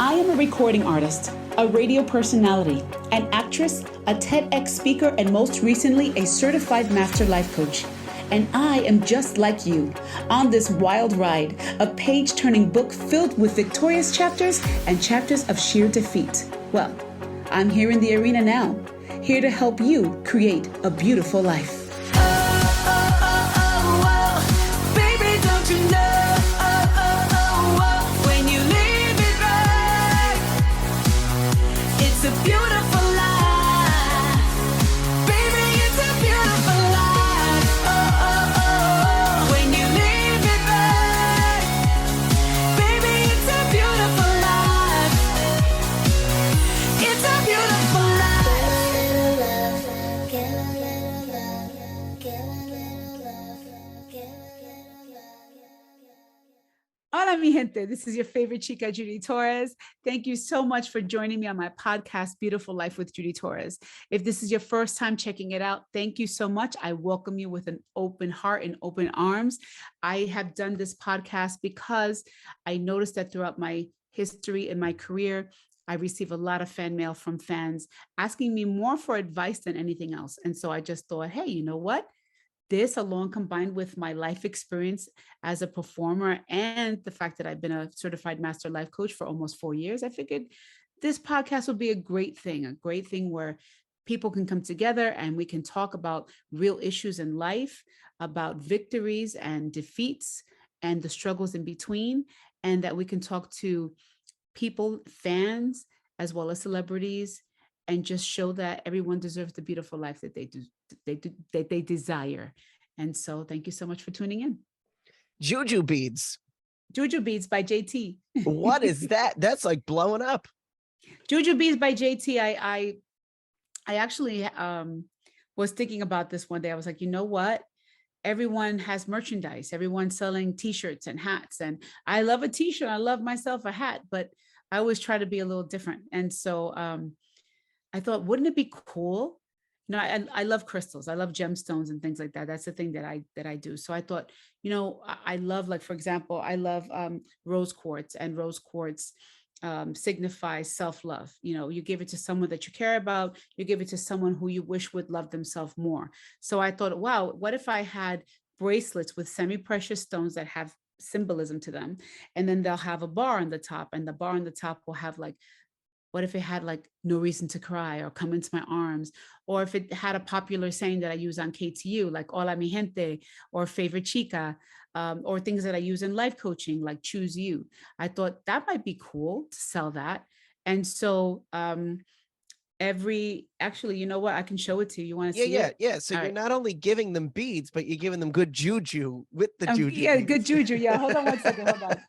I am a recording artist, a radio personality, an actress, a TEDx speaker, and most recently, a certified master life coach. And I am just like you, on this wild ride, a page-turning book filled with victorious chapters and chapters of sheer defeat. Well, I'm here in the arena now, here to help you create a beautiful life. Baby, don't you know? When you live it right, it's a beautiful life. Baby, it's a beautiful life. When you live it right, baby, it's a beautiful life. It's a beautiful Hola, mi gente. This is your favorite chica, Judy Torres. Thank you so much for joining me on my podcast, Beautiful Life with Judy Torres. If this is your first time checking it out, thank you so much. I welcome you with an open heart and open arms. I have done this podcast because I noticed that throughout my history and my career, I receive a lot of fan mail from fans asking me more for advice than anything else. And so I just thought, hey, you know what? This along combined with my life experience as a performer and the fact that I've been a certified master life coach for almost 4 years, I figured this podcast would be a great thing where people can come together and we can talk about real issues in life, about victories and defeats and the struggles in between, and that we can talk to people, fans, as well as celebrities, and just show that everyone deserves the beautiful life that they desire. And so thank you so much for tuning in. Juju beads. Juju Beads by JT. What is that? That's like blowing up. Juju Beads by JT. I actually was thinking about this one day. I was like, you know what? Everyone has merchandise. Everyone's selling t-shirts and hats. And I love a t-shirt. I love myself a hat, but I always try to be a little different. And so I thought, wouldn't it be cool? You know, I love crystals. I love gemstones and things like that. That's the thing that I do. So I thought, you know, I love, like, for example, I love rose quartz, and rose quartz signifies self-love. You know, you give it to someone that you care about, you give it to someone who you wish would love themselves more. So I thought, wow, what if I had bracelets with semi-precious stones that have symbolism to them, and then they'll have a bar on the top, and the bar on the top will have, like, what if it had like no reason to cry or come into my arms? Or if it had a popular saying that I use on KTU, like hola mi gente or favorite chica, or things that I use in life coaching, like choose you. I thought that might be cool to sell that. And so actually, you know what? I can show it to you. You want to see it? Yeah. So you're not only giving them beads, but you're giving them good juju with the juju. Yeah, beads. good juju. Yeah, hold on one second. Hold on.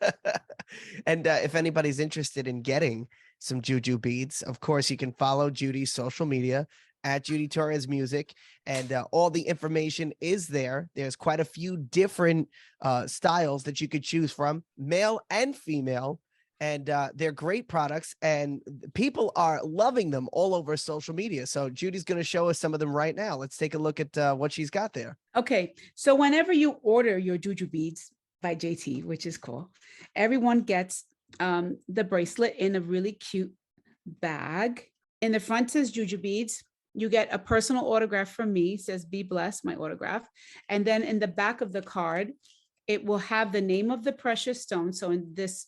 And if anybody's interested in getting some juju beads, of course, you can follow Judy's social media at Judy Torres Music, and all the information is there. There's quite a few different styles that you could choose from, male and female. And they're great products, and people are loving them all over social media. So Judy's going to show us some of them right now. Let's take a look at what she's got there. Okay. So whenever you order your Juju Beads by JT, which is cool, everyone gets the bracelet in a really cute bag. In the front says Juju Beads. You get a personal autograph from me, says be blessed, my autograph. And then in the back of the card, it will have the name of the precious stone. So in this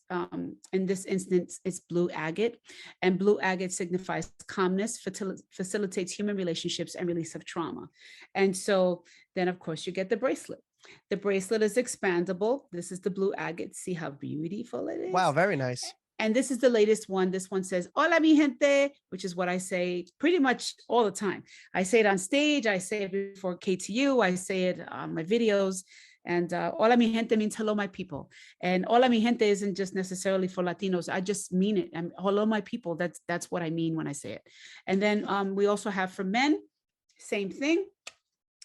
instance, it's blue agate, and blue agate signifies calmness, facilitates human relationships, and release of trauma. And so then, of course, you get the bracelet. The bracelet is expandable. This is the blue agate. See how beautiful it is? Wow, very nice. And this is the latest one. This one says, hola mi gente, which is what I say pretty much all the time. I say it on stage. I say it before KTU. I say it on my videos. And hola mi gente means hello, my people. And hola mi gente isn't just necessarily for Latinos. I just mean it. Hello, my people. That's what I mean when I say it. And then we also have for men, same thing.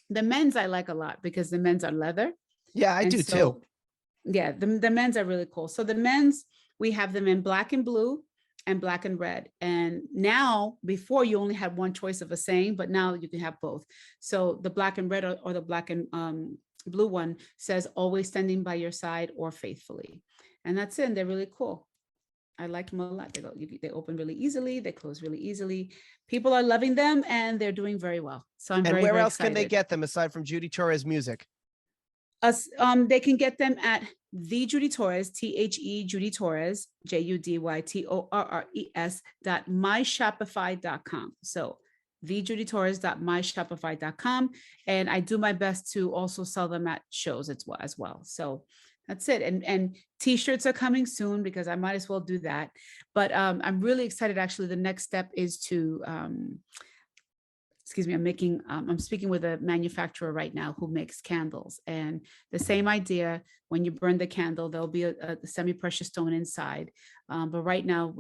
The men's I like a lot because the men's are leather. Yeah, I do too. Yeah, the men's are really cool. So the men's, we have them in black and blue and black and red. And now, before you only had one choice of a saying, but now you can have both. So the black and red or the black and blue one says always standing by your side or faithfully. And that's it. And they're really cool. I like them a lot. They open really easily. They close really easily. People are loving them and they're doing very well. So I'm And very, where very else can they excited. get them aside from Judy Torres Music? They can get them at the Judy Torres, THE Judy Torres, JUDYTORRES.myshopify.com. So thejudytorres.myshopify.com. And I do my best to also sell them at shows as well. So that's it. And t-shirts are coming soon because I might as well do that. But I'm really excited. Actually, the next step is to excuse me, I'm speaking with a manufacturer right now who makes candles, and the same idea. When you burn the candle, there'll be a semi-precious stone inside. But right now,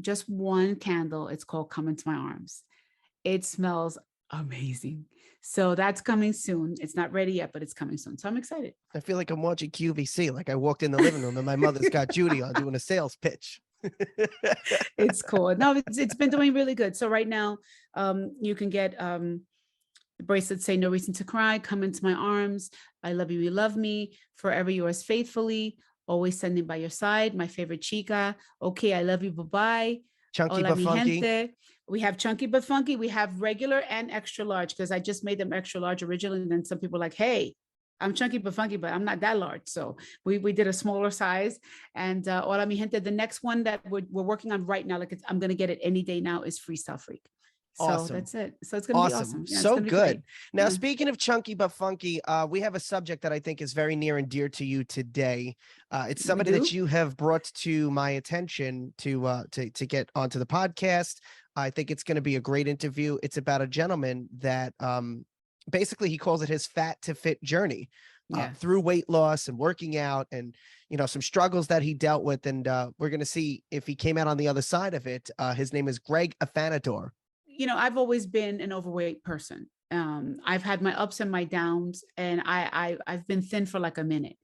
just one candle. It's called Come Into My Arms. It smells amazing. So that's coming soon. It's not ready yet, but it's coming soon. So I'm excited. I feel like I'm watching QVC. Like I walked in the living room and my mother's got Judy on doing a sales pitch. It's cool. No, it's been doing really good. So right now, you can get the bracelets say "No Reason to Cry," "Come Into My Arms," "I Love You, You Love Me," "Forever Yours Faithfully," "Always Standing by Your Side," "My Favorite Chica," "Okay, I Love You, Bye Bye," Chunky "Hola but mi funky. gente." We have chunky but funky. We have regular and extra large because I just made them extra large originally. And then some people are like, hey, I'm chunky but funky, but I'm not that large. So we did a smaller size. And Hola mi gente, the next one that we're working on right now, like I'm going to get it any day now, is Freestyle Freak. So Awesome. that's it. So it's going to be Awesome. awesome. Yeah, it's So gonna be good. great. Now, Yeah. speaking of chunky but funky, we have a subject that I think is very near and dear to you today. It's somebody that you have brought to my attention to get onto the podcast. I think it's going to be a great interview. It's about a gentleman that basically he calls it his fat to fit journey through weight loss and working out and, you know, some struggles that he dealt with. And we're going to see if he came out on the other side of it. His name is Greg Afanador. You know, I've always been an overweight person. I've had my ups and my downs, and I've been thin for like a minute.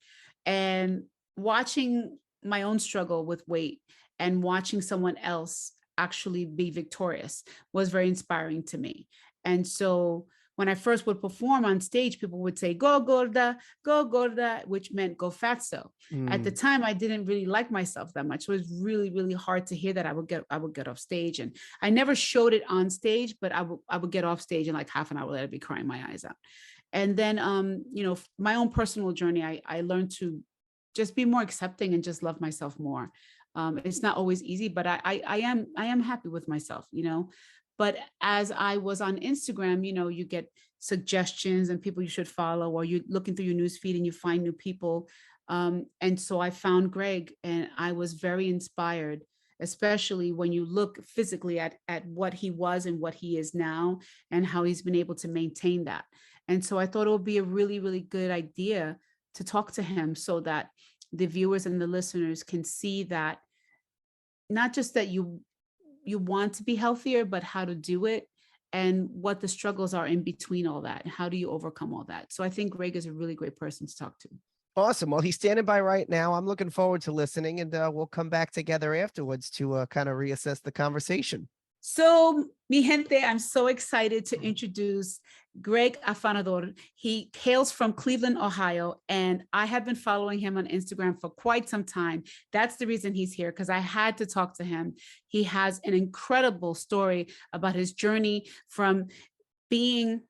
And watching my own struggle with weight and watching someone else actually be victorious was very inspiring to me. And so when I first would perform on stage, people would say, go gorda, which meant go fatso. At the time, I didn't really like myself that much. So it was really, really hard to hear that. I would get off stage, and I never showed it on stage, but I would get off stage and like half an hour later, I'd be crying my eyes out. And then, you know, my own personal journey, I learned to just be more accepting and just love myself more. It's not always easy, but I am happy with myself, you know. But as I was on Instagram, you know, you get suggestions and people you should follow, or you're looking through your news feed and you find new people. And so I found Greg, and I was very inspired, especially when you look physically at what he was and what he is now and how he's been able to maintain that. And so I thought it would be a really, really good idea to talk to him so that the viewers and the listeners can see that not just that you want to be healthier, but how to do it and what the struggles are in between all that. How do you overcome all that? So I think Greg is a really great person to talk to. Awesome. Well, he's standing by right now. I'm looking forward to listening, and we'll come back together afterwards to kind of reassess the conversation. So, mi gente, I'm so excited to introduce Greg Afanador. He hails from Cleveland, Ohio, and I have been following him on Instagram for quite some time. That's the reason he's here, because I had to talk to him. He has an incredible story about his journey from being,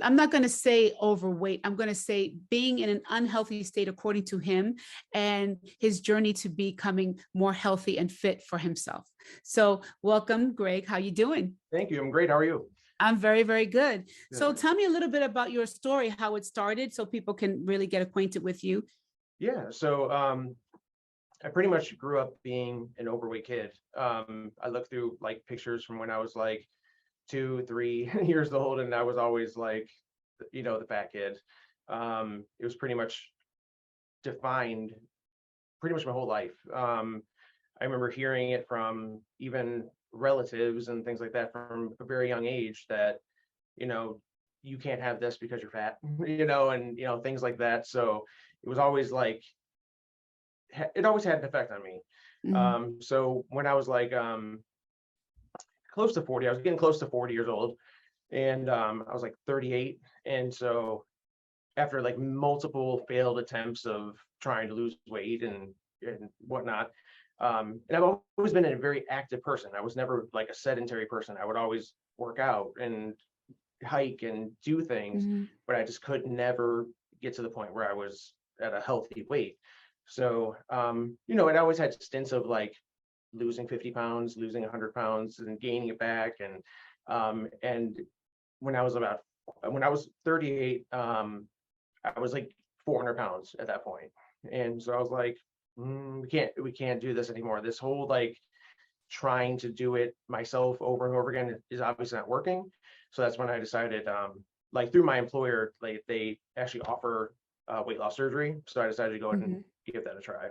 I'm not going to say overweight, I'm going to say being in an unhealthy state according to him, and his journey to becoming more healthy and fit for himself. So welcome, Greg. How you doing? Thank you. I'm great. How are you? I'm very, very good. Good. So tell me a little bit about your story, how it started, so people can really get acquainted with you. Yeah. So I pretty much grew up being an overweight kid. I looked through like pictures from when I was like 2, 3 years old, and I was always like, you know, the fat kid. It was pretty much defined pretty much my whole life. I remember hearing it from even relatives and things like that from a very young age that, you know, you can't have this because you're fat, you know, and, you know, things like that. So it was always like, it always had an effect on me. Mhm. So when I was like close to 40, I was getting close to 40 years old, and I was like 38. And so after like multiple failed attempts of trying to lose weight and whatnot, And I've always been a very active person. I was never like a sedentary person. I would always work out and hike and do things, Mhm. but I just could never get to the point where I was at a healthy weight. So, you know, it always had stints of like losing 50 pounds, losing 100 pounds, and gaining it back. And when I was 38, I was like 400 pounds at that point. And so I was like, we can't do this anymore. This whole like trying to do it myself over and over again is obviously not working. So that's when I decided, like through my employer, like they actually offer weight loss surgery. So I decided to go ahead and give that a try.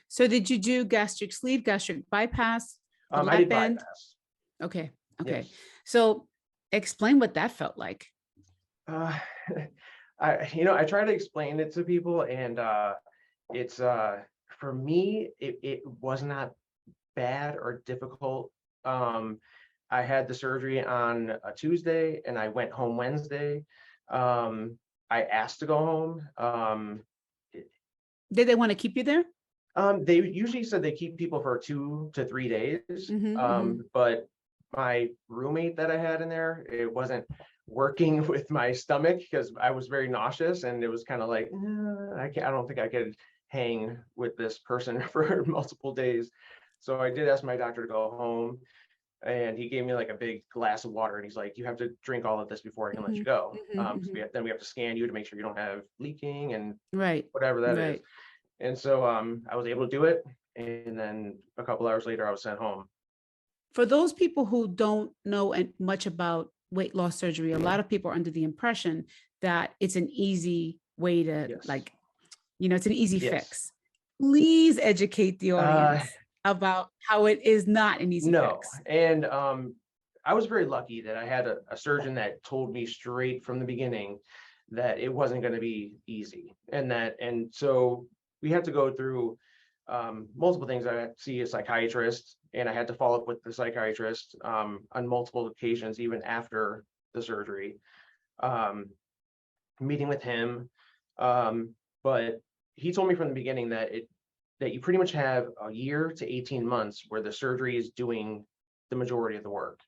So did you do gastric sleeve, gastric bypass, the I did lap band? bypass. Okay. Okay. Yes. So explain what that felt like. Uh, I try to explain it to people, and it's for me, it was not bad or difficult. I had the surgery on a Tuesday and I went home Wednesday. I asked to go home. Did they want to keep you there? They usually said they keep people for 2 to 3 days. But my roommate that I had in there, it wasn't working with my stomach because I was very nauseous, and it was kind of like, I don't think I could hang with this person for multiple days. So I did ask my doctor to go home, and he gave me like a big glass of water, and he's like, you have to drink all of this before I can let you go. Then we have to scan you to make sure you don't have leaking and Right. whatever that is. Right. And so I was able to do it, and then a couple hours later I was sent home. For those people who don't know much about weight loss surgery, a lot of people are under the impression that it's an easy way to Yes. like, you know, it's an easy Yes. fix. Please educate the audience about how it is not an easy fix. And I was very lucky that I had a surgeon that told me straight from the beginning that it wasn't going to be easy, and so we had to go through multiple things. I had to see a psychiatrist, and I had to follow up with the psychiatrist on multiple occasions, even after the surgery, meeting with him. But he told me from the beginning that you pretty much have a year to 18 months where the surgery is doing the majority of the work.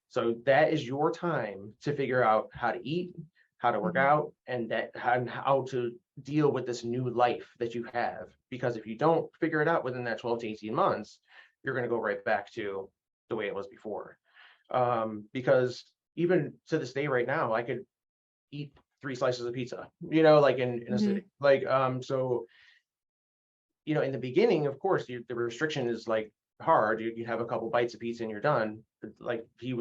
So that is your time to figure out how to eat, how to work out, and how to deal with this new life that you have. Because if you don't figure it out within that 12 to 18 months, you're going to go right back to the way it was before. Because even to this day right now, I could eat 3 slices of pizza, you know, like in a city. Like, so, you know, in the beginning, of course, the restriction is like hard. You have a couple bites of pizza and you're done. But like he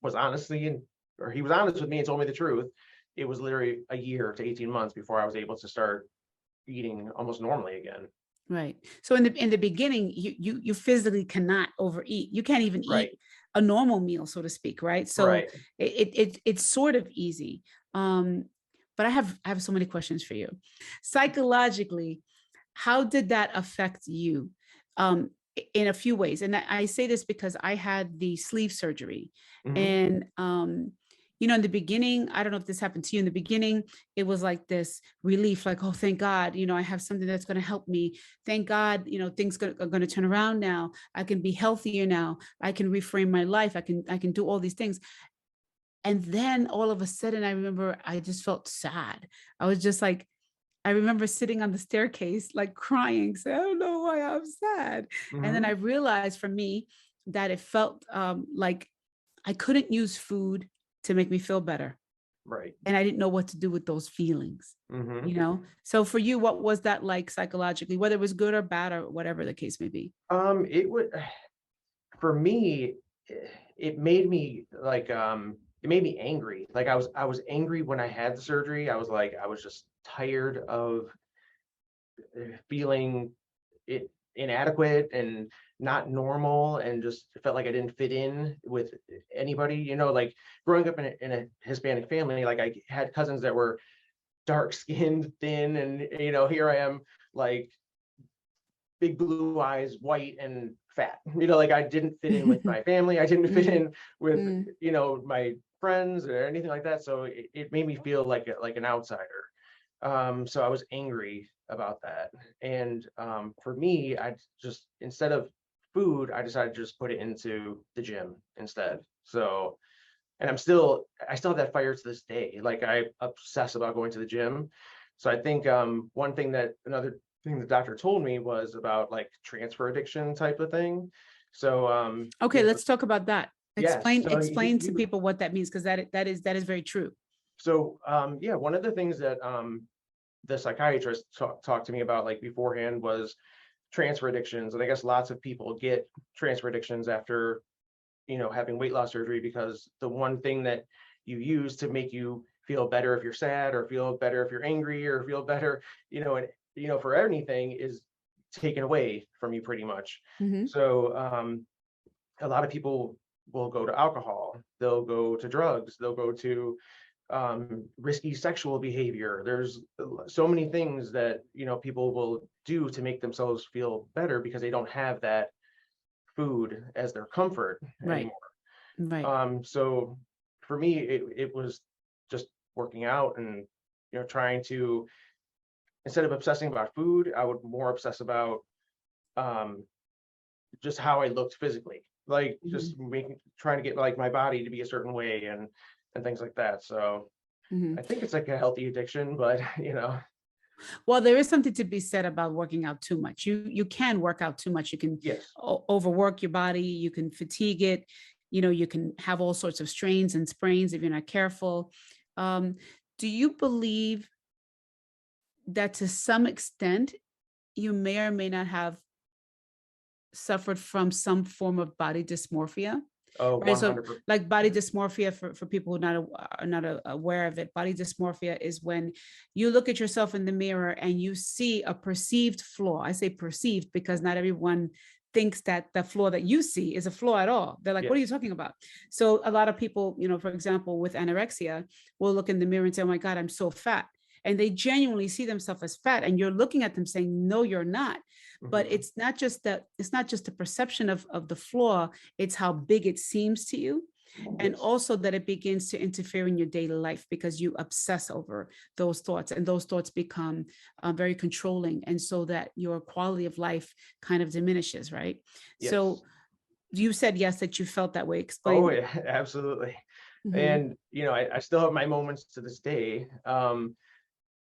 was honest with me and told me the truth. It was literally a year to 18 months before I was able to start eating almost normally again. Right. So in the beginning, you physically cannot overeat. You can't even Right. eat a normal meal, so to speak. Right. So Right. it's sort of easy. But I have so many questions for you. Psychologically, how did that affect you? In a few ways. And I say this because I had the sleeve surgery, and you know, in the beginning, I don't know if this happened to you. In the beginning, it was like this relief, like, oh, thank God, you know, I have something that's going to help me. Thank God, you know, things are going to turn around now. I can be healthier now. I can reframe my life. I can do all these things. And then all of a sudden, I remember I just felt sad. I was just like, I remember sitting on the staircase, like crying, saying, I don't know why I'm sad. And then I realized for me that it felt like I couldn't use food to make me feel better. Right. And I didn't know what to do with those feelings, you know? So for you, what was that like psychologically, whether it was good or bad or whatever the case may be? For me, it made me like, it made me angry. Like I was angry when I had the surgery. I was just tired of feeling inadequate and not normal, and just felt like I didn't fit in with anybody, you know, like growing up in a Hispanic family, like I had cousins that were dark skinned, thin, and, you know, here I am, like big blue eyes, white and fat, you know, like I didn't fit in with my family. I didn't fit in with, you know, my friends or anything like that. So it made me feel like an outsider. So I was angry. about that. And for me, I just, instead of food, I decided to just put it into the gym instead. So, and I still have that fire to this day. Like, I obsess about going to the gym. So I think another thing the doctor told me was about like transfer addiction type of thing. So Okay, yeah, let's talk about that. yes. So Explain to people what that means, because that is very true. so yeah, one of the things that the psychiatrist talked to me about like beforehand was transfer addictions. And I guess lots of people get transfer addictions after, having weight loss surgery, because the one thing that you use to make you feel better if you're sad, or feel better if you're angry, or feel better, for anything, is taken away from you pretty much. Mhm. So a lot of people will go to alcohol, they'll go to drugs, they'll go to risky sexual behavior. There's so many things that people will do to make themselves feel better, because they don't have that food as their comfort Right. anymore. Right. So for me, it was just working out, and trying to, instead of obsessing about food, I would more obsess about just how I looked physically, like just trying to get like my body to be a certain way, and things like that. So Mhm. I think it's like a healthy addiction, but Well, there is something to be said about working out too much. You can work out too much. You can yes. overwork your body. You can fatigue it. You can have all sorts of strains and sprains if you're not careful. Um, do you believe that to some extent you may or may not have suffered from some form of body dysmorphia? Oh, Right. So 100%. like body dysmorphia, for people who are not aware of it, body dysmorphia is when you look at yourself in the mirror and you see a perceived flaw. I say perceived because not everyone thinks that the flaw that you see is a flaw at all. They're like, what are you Yes. talking about? So a lot of people, for example, with anorexia, will look in the mirror and say, oh my God, I'm so fat. And they genuinely see themselves as fat. And you're looking at them saying, no, you're not. But Mhm. it's not just the perception of the flaw, it's how big it seems to you. And Yes. also that it begins to interfere in your daily life because you obsess over those thoughts, and those thoughts become very controlling. And so that your quality of life kind of diminishes, right? Yes. So you said, yes, that you felt that way. Oh Explain. yeah, absolutely. Mhm. And I still have my moments to this day.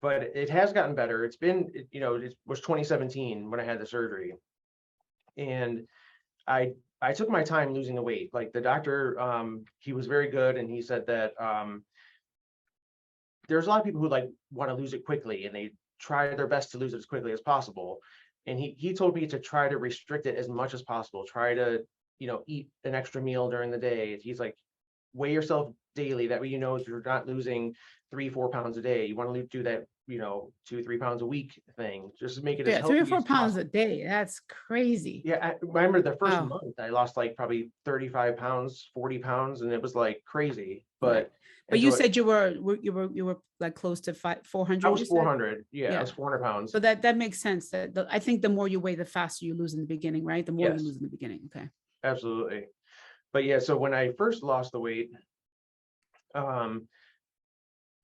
But it has gotten better. It's been, it was 2017 when I had the surgery, and I took my time losing the weight. Like the doctor, he was very good, and he said that there's a lot of people who like want to lose it quickly, and they try their best to lose it as quickly as possible. And he told me to try to restrict it as much as possible. Try to, eat an extra meal during the day. He's like, weigh yourself daily. That way, you're not losing 3-4 pounds a day. You want to do that, 2-3 pounds a week thing. Just make it as Yeah, 3 or healthy 4 as pounds a possible. day. That's crazy. Yeah, I remember the first Wow. month I lost like probably 35 pounds, 40 pounds, and it was like crazy. Right. But But and you so said you were like close to I 400, was you said? 400. Yeah, I Yeah. was 400 pounds. So that makes sense. That I think the more you weigh, the faster you lose in the beginning, right? The more you Yes, lose in the beginning. Okay. absolutely. But yeah, so when I first lost the weight, um,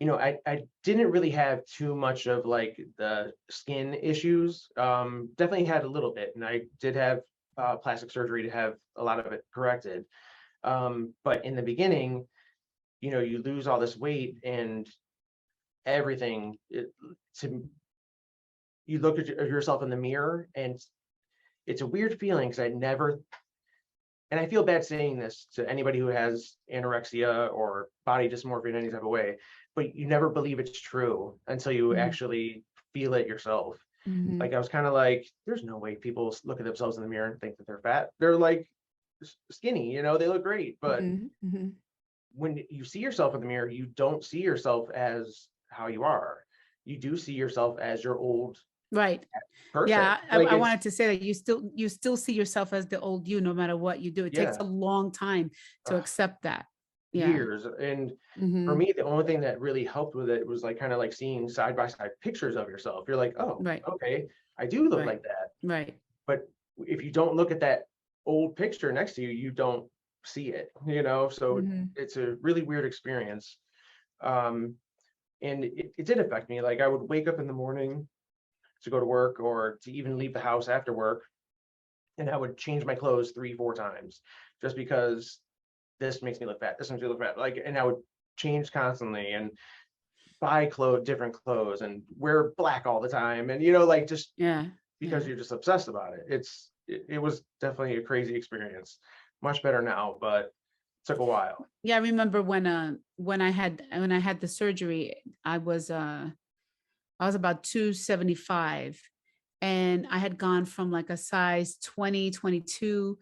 I didn't really have too much of like the skin issues. Definitely had a little bit, and I did have plastic surgery to have a lot of it corrected. But in the beginning, you lose all this weight and everything. To You look at yourself in the mirror, and it's a weird feeling, because I never, and I feel bad saying this to anybody who has anorexia or body dysmorphia in any type of way, but you never believe it's true until you Mhm. actually feel it yourself. Mhm. Like I was kind of like, there's no way people look at themselves in the mirror and think that they're fat. They're like skinny, they look great. But Mhm. Mhm. when you see yourself in the mirror, you don't see yourself as how you are. You do see yourself as your old Right. person. Yeah, I Like it's, wanted to say that you still see yourself as the old you, no matter what you do. It takes yeah. a long time to accept that. Yeah. Years. And for Mhm. me, the only thing that really helped with it was like kind of like seeing side by side pictures of yourself. You're like, oh, Right. okay, I do look Right. like that. Right. But if you don't look at that old picture next to you, you don't see it. So Mhm. it's a really weird experience. Um, and it did affect me. Like I would wake up in the morning to go to work or to even leave the house after work. And I would change my clothes 3-4 times just because this makes me look fat. This makes me look fat. Like, and I would change constantly and buy different clothes and wear black all the time. And, like just because you're just obsessed about it. It was definitely a crazy experience. Much better now, but it took a while. Yeah, I remember when I had the surgery, I was about 275, and I had gone from like a size 20, 22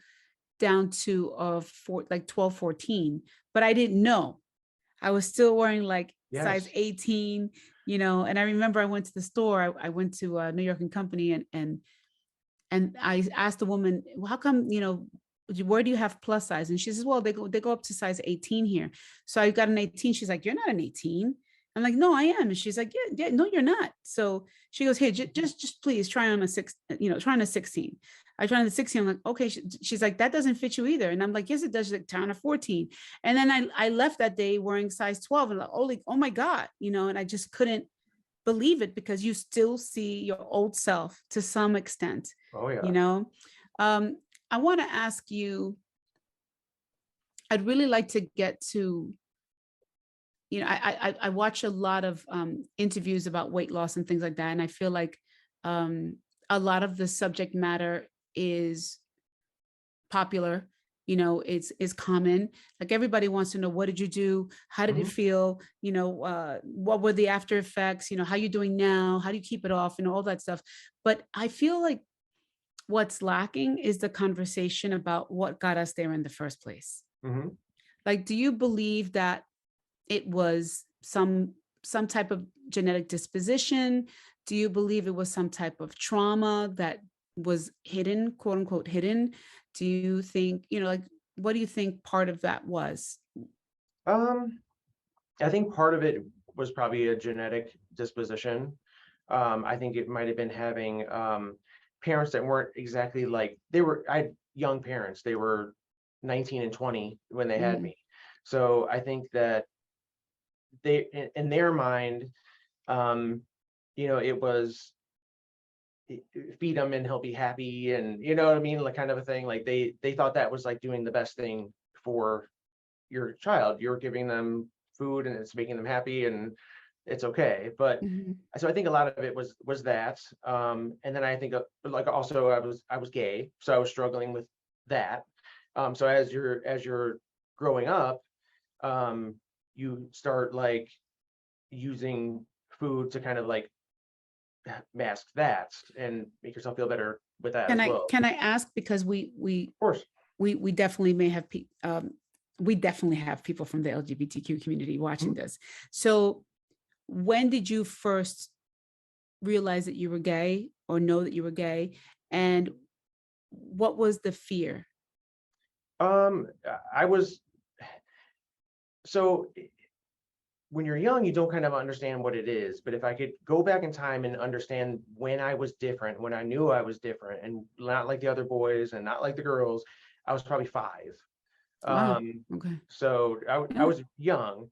down to 12, 14, but I didn't know. I was still wearing like size 18, and I remember I went to the store. I went to New York and Company, and I asked the woman, well, how come, where do you have plus size? And she says, well, they go up to size 18 here. So I got an 18. She's like, you're not an 18. I'm like, no, I am. And she's like, yeah, no, you're not. So she goes, hey, just please try on a 16. I tried on the 16. I'm like, okay. She's like, that doesn't fit you either. And I'm like, yes, it does. She's like, try on a 14. And then I left that day wearing size 12 and like, oh my God, and I just couldn't believe it, because you still see your old self to some extent. Oh yeah. I want to ask you, I'd really like to get to, I watch a lot of interviews about weight loss and things like that. And I feel like a lot of the subject matter is popular, it's common. Like everybody wants to know, what did you do? How did it feel? What were the after effects? How you doing now? How do you keep it off? And all that stuff. But I feel like what's lacking is the conversation about what got us there in the first place. Like, do you believe that it was some type of genetic disposition? Do you believe it was some type of trauma that was hidden, quote unquote hidden? Do you think, like, what do you think part of that was? I think part of it was probably a genetic disposition. I think it might have been having parents that weren't exactly like, I had young parents. They were 19 and 20 when they had me. So I think that they, in their mind, it was feed him and he'll be happy, and you know what I mean, like kind of a thing. Like they thought that was like doing the best thing for your child. You're giving them food and it's making them happy and it's okay. But so I think a lot of it was that. And then I think like also I was gay, so I was struggling with that. So as you're growing up, you start like using food to kind of like mask that and make yourself feel better with that as well. Can I ask, because we of course we definitely may have we definitely have people from the LGBTQ community watching this. So when did you first realize that you were gay, or know that you were gay, and what was the fear? So when you're young, you don't kind of understand what it is. But if I could go back in time and understand when I was different, when I knew I was different and not like the other boys and not like the girls, I was probably 5. Wow. Okay. So I was young,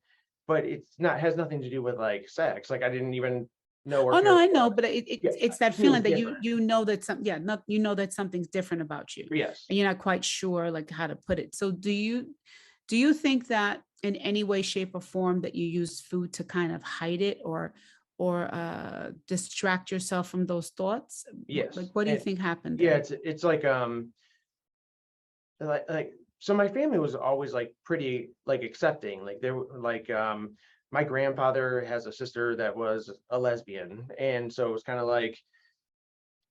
but has nothing to do with like sex. Like I didn't even know. Oh no, I know, but it's that feeling that you know that that something's different about you. Yes. And you're not quite sure like how to put it. So do you think that in any way, shape, or form that you use food to kind of hide it or distract yourself from those thoughts? Yes. Like, what do you think happened there? Yeah, it's like so my family was always like pretty like accepting. Like they were like my grandfather has a sister that was a lesbian, and so it was kind of like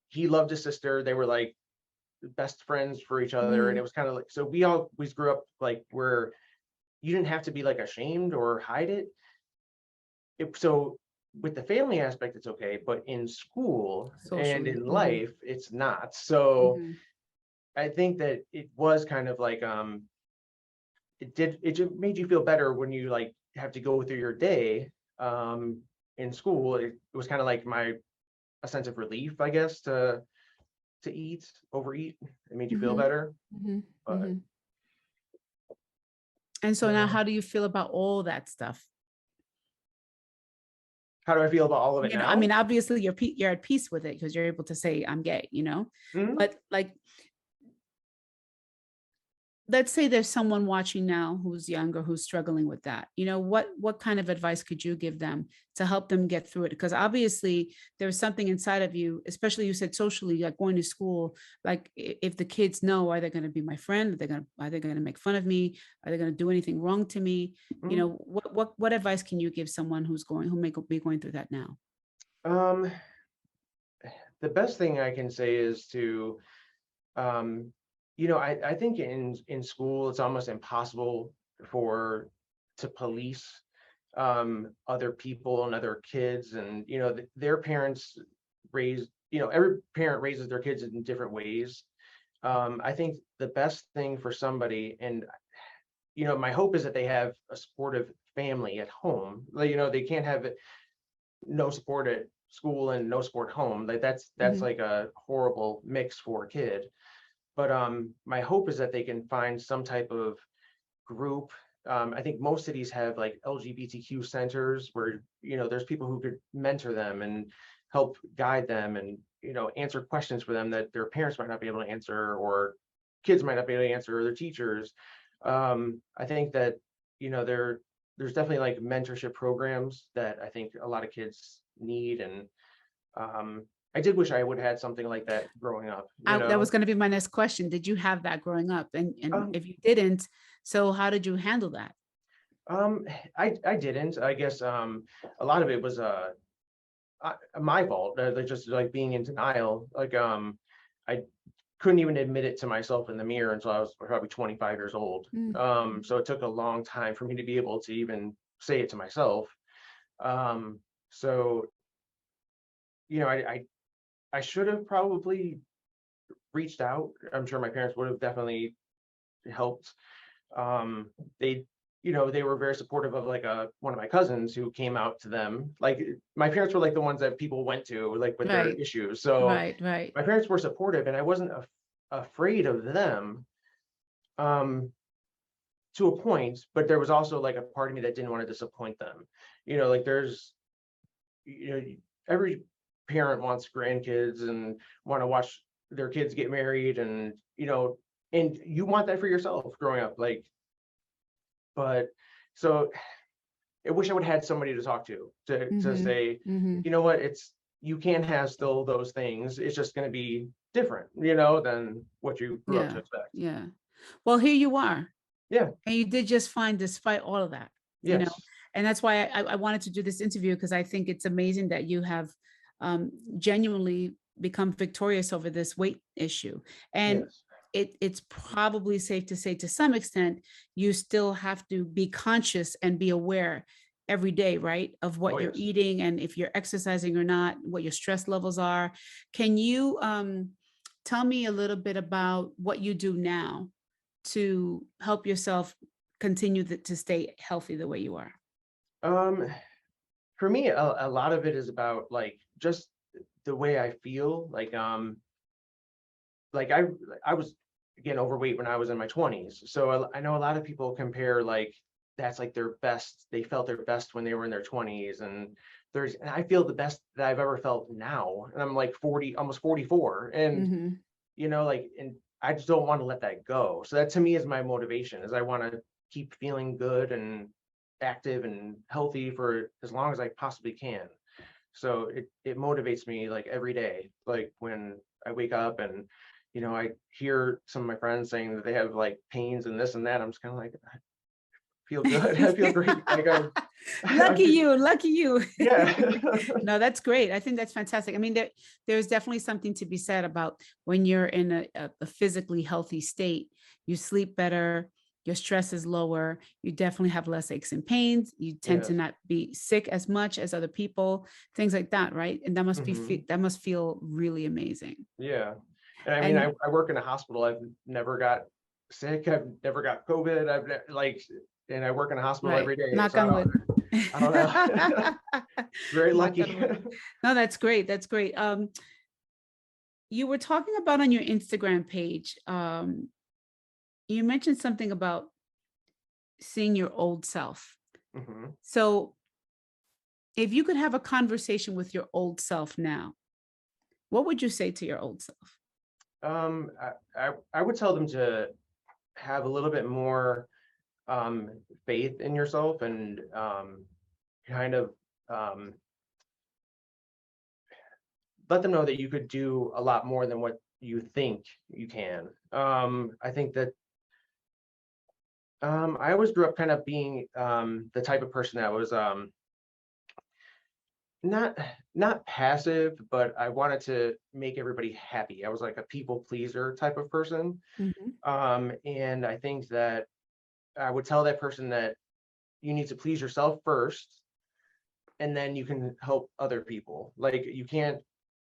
he loved his sister. They were like best friends for each other, and it was kind of like, so we always grew up like where you didn't have to be like ashamed or hide it. So with the family aspect, it's okay, but in school and in life, it's not. So I think that it was kind of like it just made you feel better when you like have to go through your day in school. It was kind of like a sense of relief, I guess, to overeat. It made you feel better. But and so now, how do you feel about all that stuff? How do I feel about all of it You know, now? I mean, obviously you're at peace with it because you're able to say I'm gay, you know, Mhm. but like, let's say there's someone watching now who's younger, who's struggling with that. You know, what kind of advice could you give them to help them get through it? Because obviously there's something inside of you, especially you said socially, like going to school, like if the kids know, are they going to be my friend? Are they going to make fun of me? Are they going to do anything wrong to me? You Mhm. know, what advice can you give someone who may be going through that now? Um, the best thing I can say is to, um, I think in school it's almost impossible for to police other people and other kids, and their parents raise, every parent raises their kids in different ways. I think the best thing for somebody, and my hope is that they have a supportive family at home. Like, they can't have no support at school and no support home. Like that's Mhm. like a horrible mix for a kid. But my hope is that they can find some type of group. I think most cities have like LGBTQ centers where there's people who could mentor them and help guide them, and answer questions for them that their parents might not be able to answer, or kids might not be able to answer, or their teachers. I think that there's definitely like mentorship programs that I think a lot of kids need, and I did wish I would have had something like that growing up. That was going to be my next question. Did you have that growing up? And Um, if you didn't, so how did you handle that? um, I didn't. I guess a lot of it was my fault. Like just like being in denial. Like I couldn't even admit it to myself in the mirror until I was probably 25 years old. Mm. So it took a long time for me to be able to even say it to myself. So I should have probably reached out. I'm sure my parents would have definitely helped. They they were very supportive of like one of my cousins who came out to them. Like my parents were like the ones that people went to like with their Right, issues. So right, right. my parents were supportive, and I wasn't afraid of them, um to a point, but there was also like a part of me that didn't want to disappoint them. Like there's you know every parent wants grandkids and want to watch their kids get married, and and you want that for yourself growing up, like. But so I wish I would have had somebody to talk to Mm-hmm. say, Mm-hmm. you know what, you can have still those things. It's just going to be different, than what you grew up to Yeah, expect. yeah. Well, here you are, Yeah. and you did just fine despite all of that, you know. Yes. And that's why I wanted to do this interview, because I think it's amazing that you have genuinely become victorious over this weight issue. And Yes. it's probably safe to say, to some extent, you still have to be conscious and be aware every day, right, of Oh what you're yes. eating and if you're exercising or not, what your stress levels are. Can you tell me a little bit about what you do now to help yourself continue to stay healthy the way you are? Um, for me, a lot of it is about like just the way I feel. Like I was again overweight when I was in my 20s. So I know a lot of people compare like that's like their best. They felt their best when they were in their 20s and 30s. And I feel the best that I've ever felt now. And I'm like 40, almost 44. And Mm-hmm. like, and I just don't want to let that go. So that to me is my motivation, is I want to keep feeling good and active and healthy for as long as I possibly can. So it motivates me like every day. Like when I wake up and I hear some of my friends saying that they have like pains and this and that, I'm just kind of like, I feel good. I feel great. Like I Lucky feel, you, lucky you. yeah. No, that's great. I think that's fantastic. I mean, there's definitely something to be said about when you're in a physically healthy state, you sleep better, your stress is lower, you definitely have less aches and pains, you tend to Yes. not be sick as much as other people, things like that, right? And that must Hmm. that must feel really amazing. Yeah. And I mean, And I work in a hospital. I've never got sick. I've never got COVID. Like, and I work in a hospital right, every day. knock So on wood. I don't know. Very Knock lucky. on wood. No, that's great. That's great. You were talking about on your Instagram page, you mentioned something about seeing your old self. Hmm. So if you could have a conversation with your old self now, what would you say to your old self? I would tell them to have a little bit more faith in yourself and kind of let them know that you could do a lot more than what you think you can. I think that I always grew up kind of being the type of person that was not passive, but I wanted to make everybody happy. I was like a people pleaser type of person. And I think that I would tell that person that you need to please yourself first, and then you can help other people. Like, you can't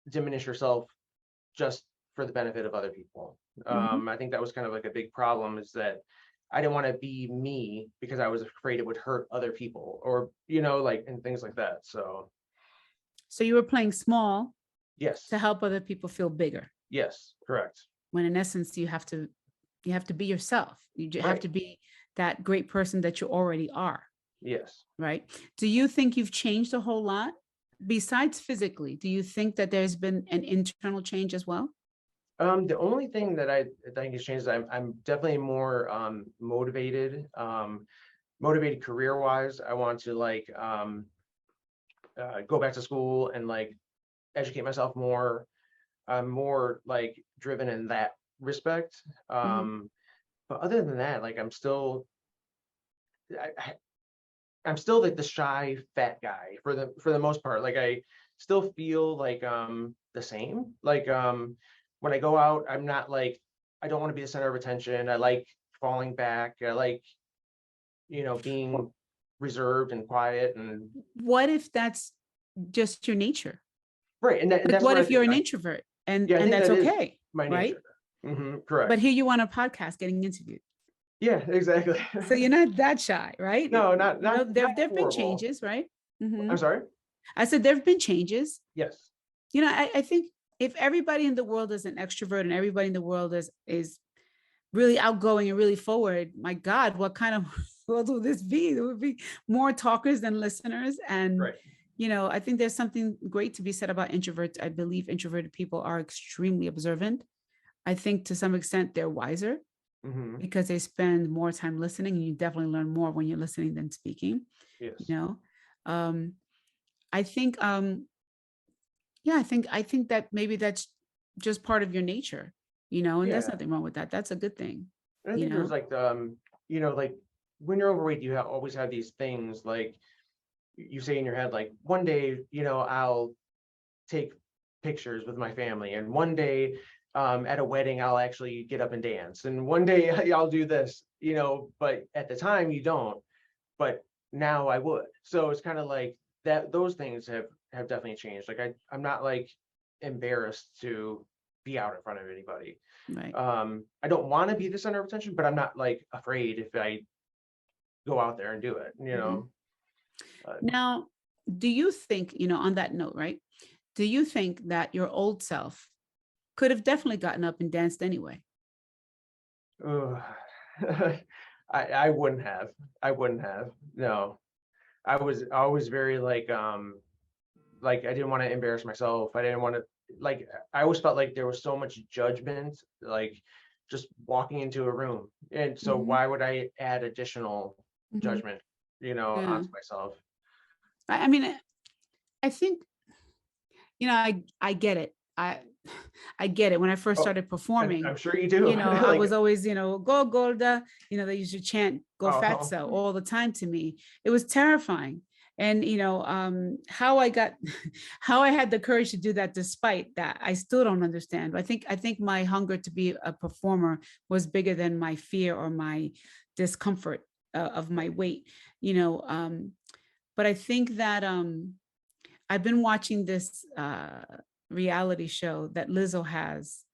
diminish yourself just for the benefit of other people. I think that was kind of like a big problem, is that I didn't want to be me because I was afraid it would hurt other people, or, like, and things like that. So you were playing small Yes. to help other people feel bigger, Yes, correct. when in essence you have to be yourself. You have Right. to be that great person that you already are, Yes. right? Do you think you've changed a whole lot besides physically? Do you think that there's been an internal change as well? The only thing that I think has changed is I'm definitely more motivated, motivated career-wise. I want to go back to school and educate myself more. I'm more driven in that respect. But other than that, I'm still like the shy fat guy for the most part. Like, I still feel the same. When I go out, I'm not I don't want to be the center of attention. I like falling back. I like, being reserved and quiet. And What if that's just your nature? right, and Like, that's what I if you're think an introvert and I think that's that is okay, my right? nature. Correct. But here you on a podcast getting interviewed. Yeah, exactly. So you're not that shy, right? No, not There've been horrible. changes, right? I'm sorry. I said there've been changes. Yes. I think if everybody in the world is an extrovert and everybody in the world is really outgoing and really forward, my God, what kind of world will this be? There would be more talkers than listeners. And, Right. I think there's something great to be said about introverts. I believe introverted people are extremely observant. I think to some extent they're wiser because they spend more time listening, and you definitely learn more when you're listening than speaking. Yes. I think, I think that maybe that's just part of your nature, and there's Yeah. nothing wrong with that. That's a good thing. I think there's when you're overweight, you always have these things you say in your head, one day, I'll take pictures with my family, and one day at a wedding, I'll actually get up and dance, and one day I'll do this, but at the time you don't, but now I would. So it's kind of like that. Those things have definitely changed. I'm not embarrassed to be out in front of anybody. Right. I don't want to be the center of attention, but I'm not afraid if I go out there and do it, Now, do you think, on that note, right? Do you think that your old self could have definitely gotten up and danced anyway? I wouldn't have. No. I was always very I didn't want to embarrass myself. I didn't want to I always felt like there was so much judgment, just walking into a room. And so why would I add additional judgment, onto myself? I mean, I think, I get it. I get it. When I first started performing, I'm sure you do. I was always, go Golda, they used to chant, go Fatso all the time to me. It was terrifying. And, how I had the courage to do that, despite that, I still don't understand. I think my hunger to be a performer was bigger than my fear or my discomfort of my weight, but I think that I've been watching this reality show that Lizzo has.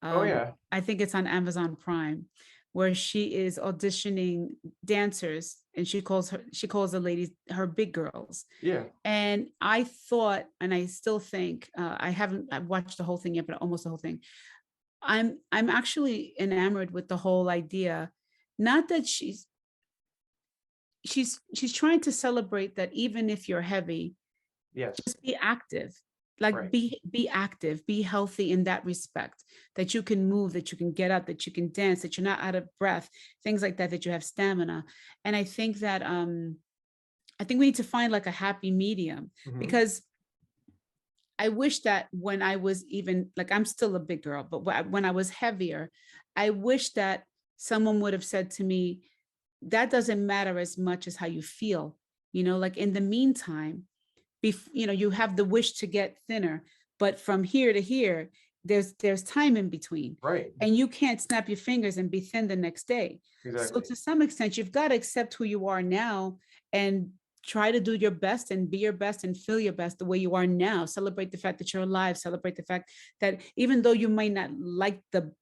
I think it's on Amazon Prime, where she is auditioning dancers, and she calls the ladies her big girls. Yeah. And I thought, and I still think, I've watched the whole thing yet, but almost the whole thing. I'm actually enamored with the whole idea, not that she's trying to celebrate that even if you're heavy, Yes. Just be active. Like Right. be active, be healthy in that respect, that you can move, that you can get up, that you can dance, that you're not out of breath, things like that, that you have stamina. And I think that I think we need to find like a happy medium, Mhm. because I wish that when I was even like, I'm still a big girl, but when I was heavier, I wish that someone would have said to me, that doesn't matter as much as how you feel. Like in the meantime, you have the wish to get thinner, but from here to here, there's time in between, Right. and you can't snap your fingers and be thin the next day. So Exactly. to some extent, you've got to accept who you are now and try to do your best and be your best and feel your best the way you are now. Celebrate the fact that you're alive. Celebrate the fact that even though you might not like the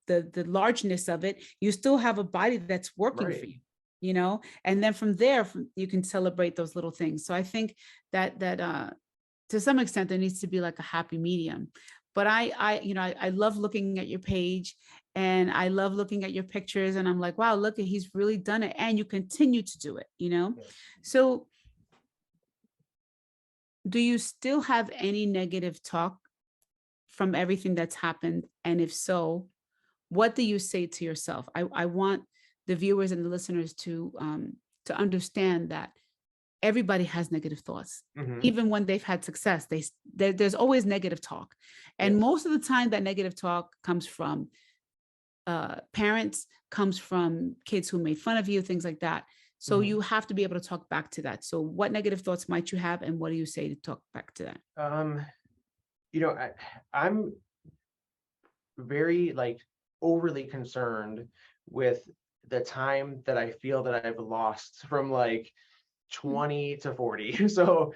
largeness of it, you still have a body that's working for Right. you. And then from there, you can celebrate those little things. So I think that to some extent there needs to be like a happy medium. But I love looking at your page, and I love looking at your pictures, and I'm like, wow, look, he's really done it, and you continue to do it. Yeah. So do you still have any negative talk from everything that's happened? And if so, what do you say to yourself? I want the viewers and the listeners to understand that everybody has negative thoughts. Mhm. Even when they've had success, there's always negative talk. And Yes. most of the time that negative talk comes from parents, comes from kids who made fun of you, things like that. So Mhm. you have to be able to talk back to that. So what negative thoughts might you have, and what do you say to talk back to that? Um, I'm very like overly concerned with the time that I feel that I've lost from like Mm. 20 to 40. So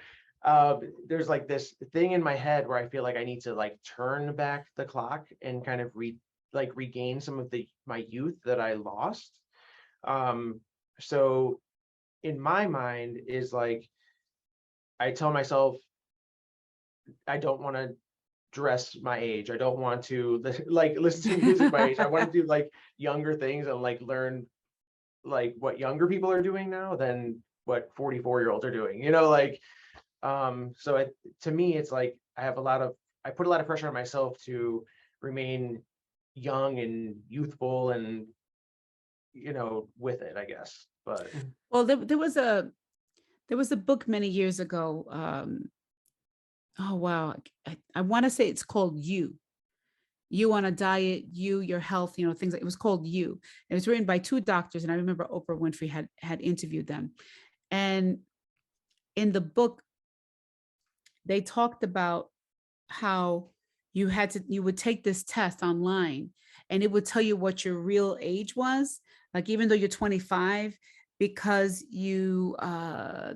there's like this thing in my head where I feel like I need to like turn back the clock and kind of regain some of the my youth that I lost. Um, so in my mind is like I tell myself I don't want to dress my age. I don't want to like listen to music my age. I want to do like younger things and like learn like what younger people are doing now than what 44-year-olds are doing. Like so to me it's like I put a lot of pressure on myself to remain young and youthful and with it, I guess. But Well, there was a book many years ago. Oh wow, I want to say it's called You on a Diet, Your Health, things like, it was called You. It was written by two doctors, and I remember Oprah Winfrey had interviewed them. And in the book, they talked about how you would take this test online, and it would tell you what your real age was, like even though you're 25, because you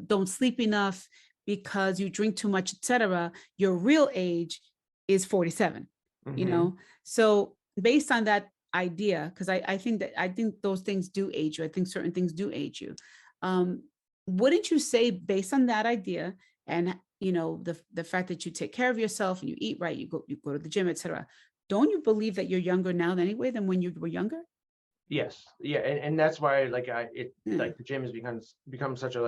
don't sleep enough, because you drink too much, etc., your real age is 47. you mhm. know so based on that idea, because I think those things do age you. I think certain things do age you. um wouldn't you say, based on that idea, and the fact that you take care of yourself and you eat right, you go to the gym, etc., don't you believe that you're younger now anyway than when you were younger? Yes, yeah, and that's why like Yeah. like the gym has become such a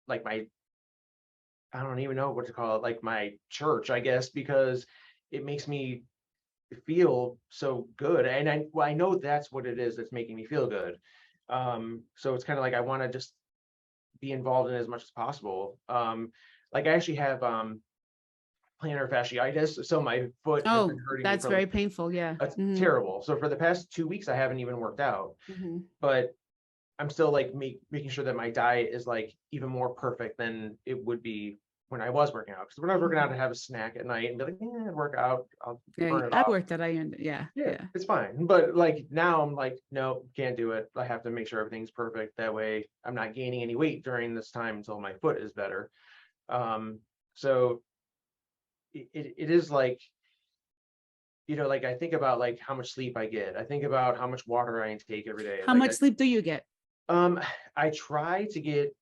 like my I don't even know what to call it, like my church, I guess, because it makes me feel so good. And I know that's what it is that's making me feel good. So it's kind of like I want to just be involved in as much as possible. Like I actually have plantar fasciitis, so my foot has been Oh, hurting me that's for very like painful. Yeah. that's Hmm. terrible. So for the past 2 weeks, I haven't even worked out, Hmm. but I'm still like making sure that my diet is like even more perfect than it would be when I was working out. Because when I was working out, I'd have a snack at night and be like, yeah, I'd work out, I'll Yeah, burn it I off. worked that. Yeah, Yeah, yeah. it's fine. But like now I'm like, no, can't do it. I have to make sure everything's perfect. That way I'm not gaining any weight during this time until my foot is better. So it is like, like I think about like how much sleep I get. I think about how much water I intake every day. How much sleep do you get? Um, I try to get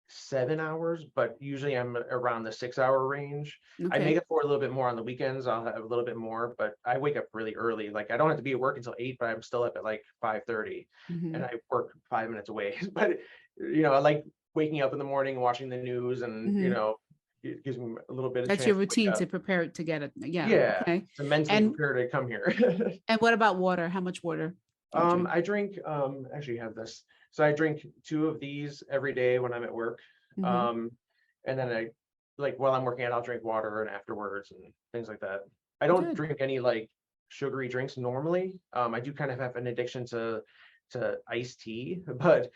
7 hours, but usually I'm around the 6 hour range. I make Okay. up for it a little bit more on the weekends. I'll have a little bit more, but I wake up really early. Like I don't have to be at work until 8, but I'm still up at like 5:30 and Hmm. I work 5 minutes away. But I like waking up in the morning and watching the news, and you Mhm. know, it gives me a little bit of That's chance your to wake routine up. to prepare to get it. Yeah. Yeah, Okay. to mentally And prepare to come here. what about water? How much water do you drink? I drink, actually have this. So I drink 2 of these every day when I'm at work. Mhm. Um, and then I, like, while I'm working out, I'll drink water and afterwards and things like that. I don't Good. drink any like sugary drinks normally. I do kind of have an addiction to iced tea, but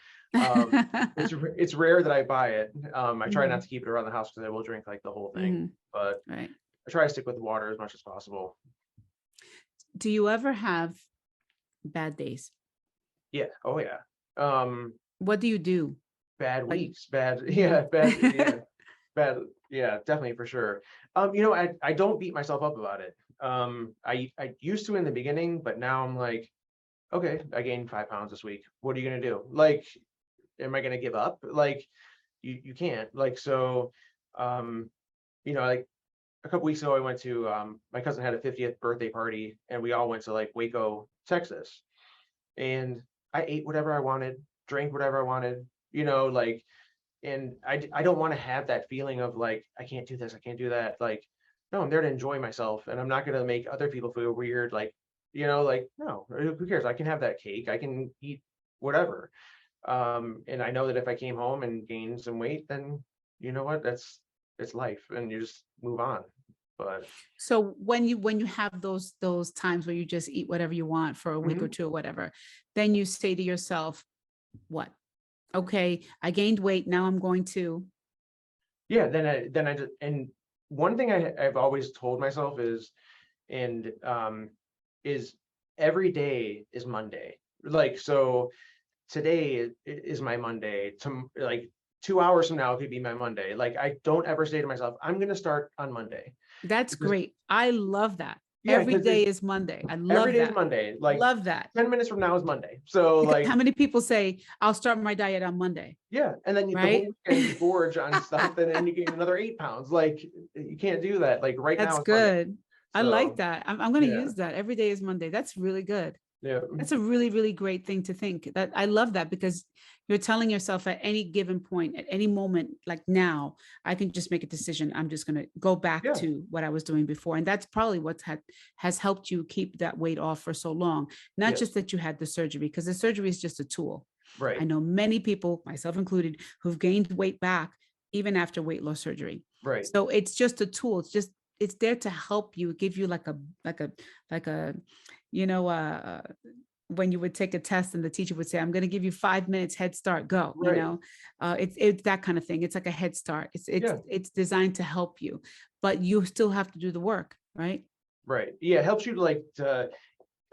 it's rare that I buy it. I try not Mhm. to keep it around the house because I will drink like the whole thing, Mhm. but Right. I try to stick with water as much as possible. Do you ever have bad days? Yeah. Oh yeah. Um, What do you do? Bad Like, weeks, bad, mhm. yeah, bad, yeah, definitely for sure. You know, I don't beat myself up about it. I used to in the beginning, but now I'm like, okay, I gained 5 pounds this week. What are you gonna do? Like, am I gonna give up? Like, you can't. Like, so, um, you know, like a couple weeks ago, I went to my cousin had a 50th birthday party, and we all went to like Waco, Texas, and I ate whatever I wanted, drank whatever I wanted, you know, like, and I don't want to have that feeling of like, I can't do this, I can't do that. Like, no, I'm there to enjoy myself, and I'm not going to make other people feel weird. Like, you know, like, no, who cares? I can have that cake, I can eat whatever. And I know that if I came home and gained some weight, then you know what, it's life, and you just move on. But So when you have those times where you just eat whatever you want for a week or mhm. two or whatever, then you say to yourself, what? Okay, I gained weight. Now I'm going to. Yeah, then I just, and one thing I've always told myself is, and is every day is Monday. Like, so today is my Monday. To like 2 hours from now it could be my Monday. Like, I don't ever say to myself, I'm gonna start on Monday. That's Because great. I love that. yeah, Every because day is Monday. I every love day is that. Monday. Like Love that. 10 minutes from now is Monday. So Because like, how many people say, I'll start my diet on Monday, yeah, and then the right? whole weekend you gorge on stuff, and then you gain another 8 pounds. Like, you can't do that. Like, right That's now is Monday. good. I like So that. I'm going to yeah, use that. Every day is Monday. That's really good. yeah. That's a really, really great thing to think. That I love that, because you're telling yourself at any given point, at any moment, like now, I can just make a decision. I'm just going to go back Yeah, to what I was doing before. And that's probably what has helped you keep that weight off for so long. Not yes, just that you had the surgery, because the surgery is just a tool. I right, know many people, myself included, who've gained weight back even after weight loss surgery. right. So it's just a tool. It's there to help you, give you like a like a you know when you would take a test and the teacher would say, I'm going to give you 5 minutes head start, go, Right. it's that kind of thing. It's like a head start. Yeah. It's designed to help you, but you still have to do the work, right? Right. Yeah. It helps you like to,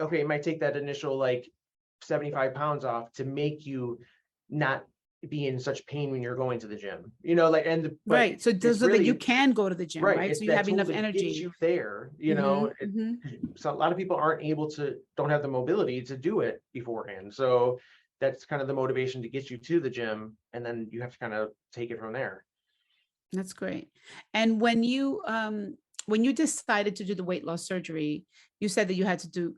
okay, it might take that initial like 75 pounds off to make you not be in such pain when you're going to the gym, you know, like, but Right. So, it's so that you really, can go to the gym, right. right? So It's you that have tool enough to get energy. you there, you Hmm. know, Hmm. so a lot of people aren't able to, don't have the mobility to do it beforehand. So that's kind of the motivation to get you to the gym. And then you have to kind of take it from there. That's great. And when you decided to do the weight loss surgery, you said that you had to do,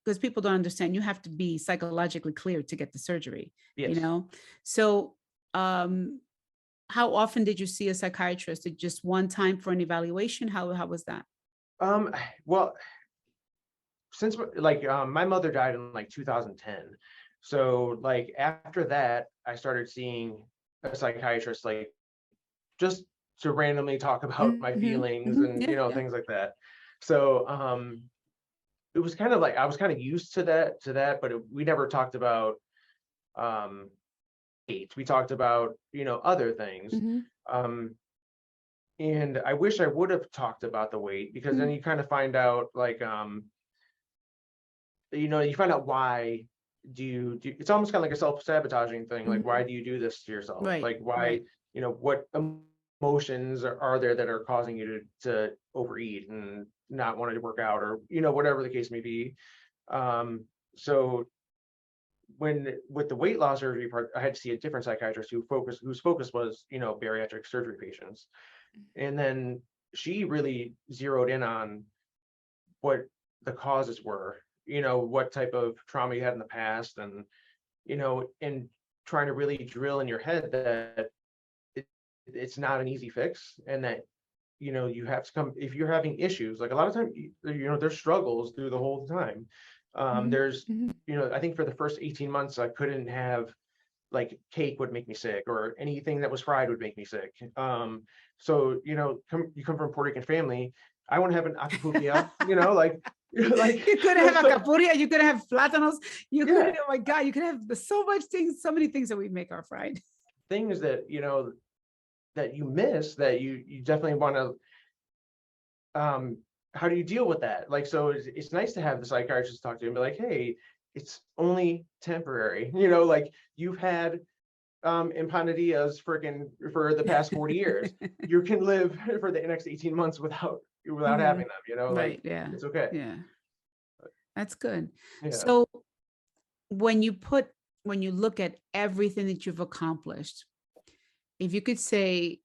because people don't understand, you have to be psychologically clear to get the surgery, you Yes. know? So um how often did you see a psychiatrist? Did just one time for an evaluation? How was that? Um, well, since like my mother died in like 2010, so like after that I started seeing a psychiatrist, like, just to randomly talk about my Hmm. feelings Hmm. and Yeah, yeah. things like that. So it was kind of like I was kind of used to that, but we never talked about um weight. We talked about other things. Hmm. um and I wish I would have talked about the weight, because then you kind of find out like you find out why it's almost kind of like a self-sabotaging thing. Like, why Hmm. do you do this to yourself? Right, Like, why, right. what emotions are there that are causing you to overeat and not want to work out, or whatever the case may be. So when with the weight loss surgery part, I had to see a different psychiatrist whose focus was bariatric surgery patients. And then she really zeroed in on what the causes were, what type of trauma you had in the past, and and trying to really drill in your head that it's not an easy fix, and that, you have to come, if you're having issues, like a lot of times, there's struggles through the whole time. There's, Mhm. I think for the first 18 months, I couldn't have, like, cake would make me sick, or anything that was fried would make me sick. So, you come from a Puerto Rican family, I want to have an acapulco, like, like, You could have a so, capuria, you could have plátanos, you could, yeah, oh my God, you could have so much things, so many things that we make are fried. things that, that you miss, that you definitely want to, how do you deal with that? Like, so it's nice to have the psychiatrist talk to you and be like, hey, it's only temporary. Like, you've had empanadillas freaking for the past 40 years. You can live for the next 18 months without Mhm. having them, Right, like, yeah, it's okay. yeah, that's good. Yeah. So when you look at everything that you've accomplished, if you could say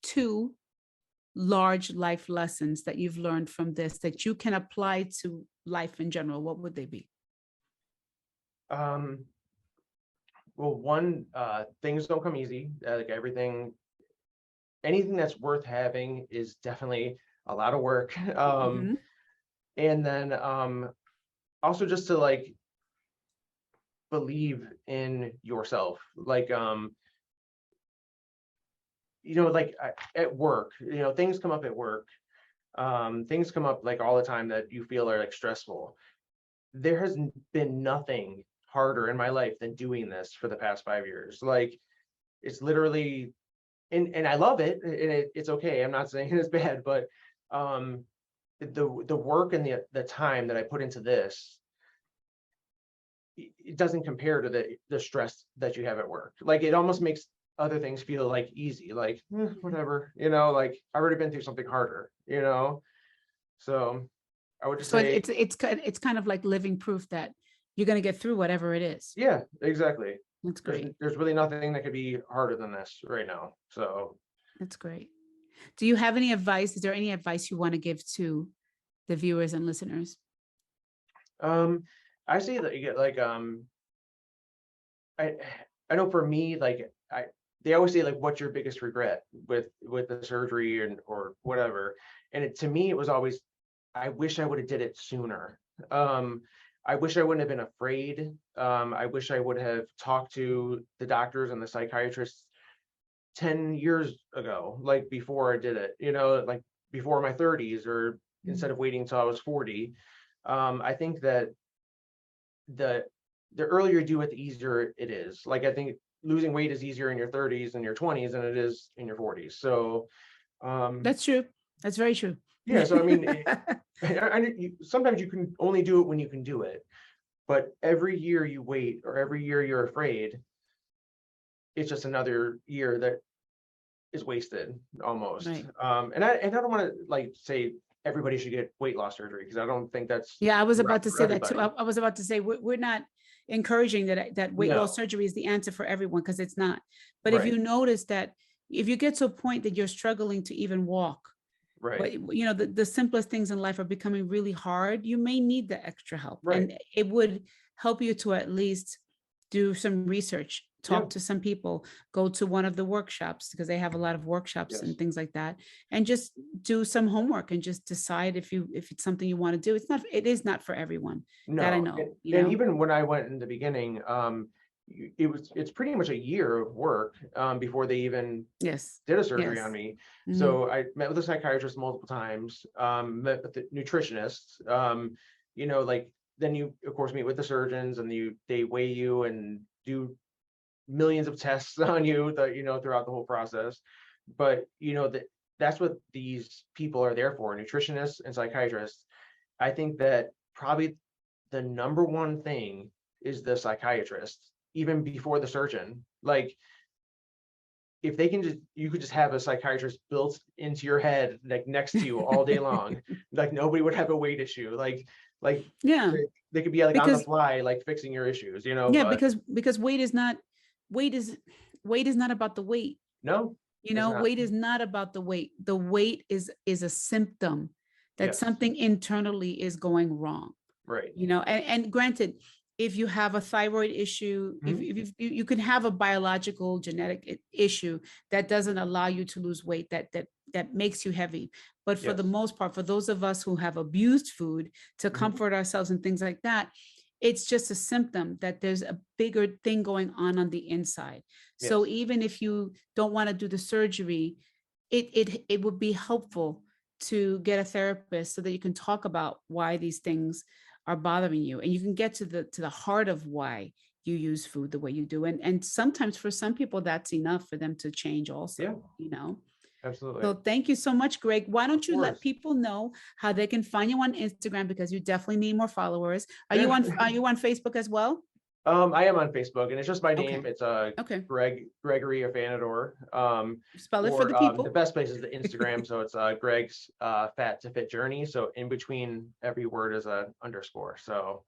two large life lessons that you've learned from this that you can apply to life in general, what would they be? Um, well, one, things don't come easy. Like, anything that's worth having is definitely a lot of work. Mhm. And then, also just to, like, believe in yourself. Like, like, at work, things come up at work. Things come up, like, all the time that you feel are, like, stressful. There has been nothing harder in my life than doing this for the past 5 years. Like, it's literally, and I love it, and it's okay. I'm not saying it's bad, but the work and the time that I put into this, it doesn't compare to the stress that you have at work. Like, it almost makes other things feel like easy, like, whatever, like, I've already been through something harder. So I would just So say, it's kind of like living proof that you're going to get through whatever it is. yeah, exactly. That's There's great. there's really nothing that could be harder than this right now. So, That's great. Do you have any advice? Is there any advice you want to give to the viewers and listeners? I see that you get, like, I I know for me, like, they always say, like, what's your biggest regret with the surgery, or whatever. And to me, it was always, I wish I would have did it sooner. Um, I wish I wouldn't have been afraid. I wish I would have talked to the doctors and the psychiatrists 10 years ago, like, before I did it, like, before my 30s, or instead of waiting until I was 40. I think that the the earlier you do it, the easier it is. Like, I think losing weight is easier in your 30s and your 20s than it is in your 40s. So, That's true. That's very true. yeah. So, I mean, sometimes you can only do it when you can do it. But every year you wait, or every year you're afraid, it's just another year that is wasted almost. Right. And I don't want to, like, say everybody should get weight loss surgery, because I don't think that's Yeah, I was the route about to for say that too. everybody. I was about to say we're not encouraging that weight No, loss surgery is the answer for everyone, because it's not. But if right, you notice that if you get to a point that you're struggling to even walk, right, but the simplest things in life are becoming really hard, you may need the extra help. right. And it would help you to at least do some research, Yeah, talk to some people, go to one of the workshops, because they have a lot of workshops yes. and things like that, and just do some homework and just decide if it's something you want to do. It is not for everyone. That I No, know, and even when I went in the beginning, it's pretty much a year of work, before they even Yes. did a surgery Yes. on me. Mhm. So I met with a psychiatrist multiple times, met with the nutritionist, like, then you of course meet with the surgeons, and they weigh you and do millions of tests on you, throughout the whole process. But that's what these people are there for, nutritionists and psychiatrists. I think that probably the number one thing is the psychiatrist, even before the surgeon. Like, if you could just have a psychiatrist built into your head, like, next to you all day long, like, nobody would have a weight issue. Like Yeah, they could be, like, on the because fly, like, fixing your issues, yeah, but because weight is not about the weight. no, it's not. Weight is not about the weight. The weight is a symptom that Yes, something internally is going wrong. right. And granted, if you have a thyroid issue, if you can have a biological genetic issue that doesn't allow you to lose weight, that makes you heavy. But for the Yes. most part, for those of us who have abused food to comfort ourselves and things like that, it's just a symptom that there's a bigger thing going on the inside. So Yes. even if you don't want to do the surgery, it would be helpful to get a therapist so that you can talk about why these things are bothering you, and you can get to the heart of why you use food the way you do. And sometimes for some people that's enough for them to change also, Yeah. you know. Absolutely. So thank you so much, Greg. Why don't you let course. people know how they can find you on Instagram, because you definitely need more followers. Are you on Facebook as well? I am on Facebook, and it's just my Okay. name. It's Okay. Gregory Afanador. Spell it for the The people. best place is the Instagram. So it's Greg's Fat to Fit Journey. So in between every word is a underscore. So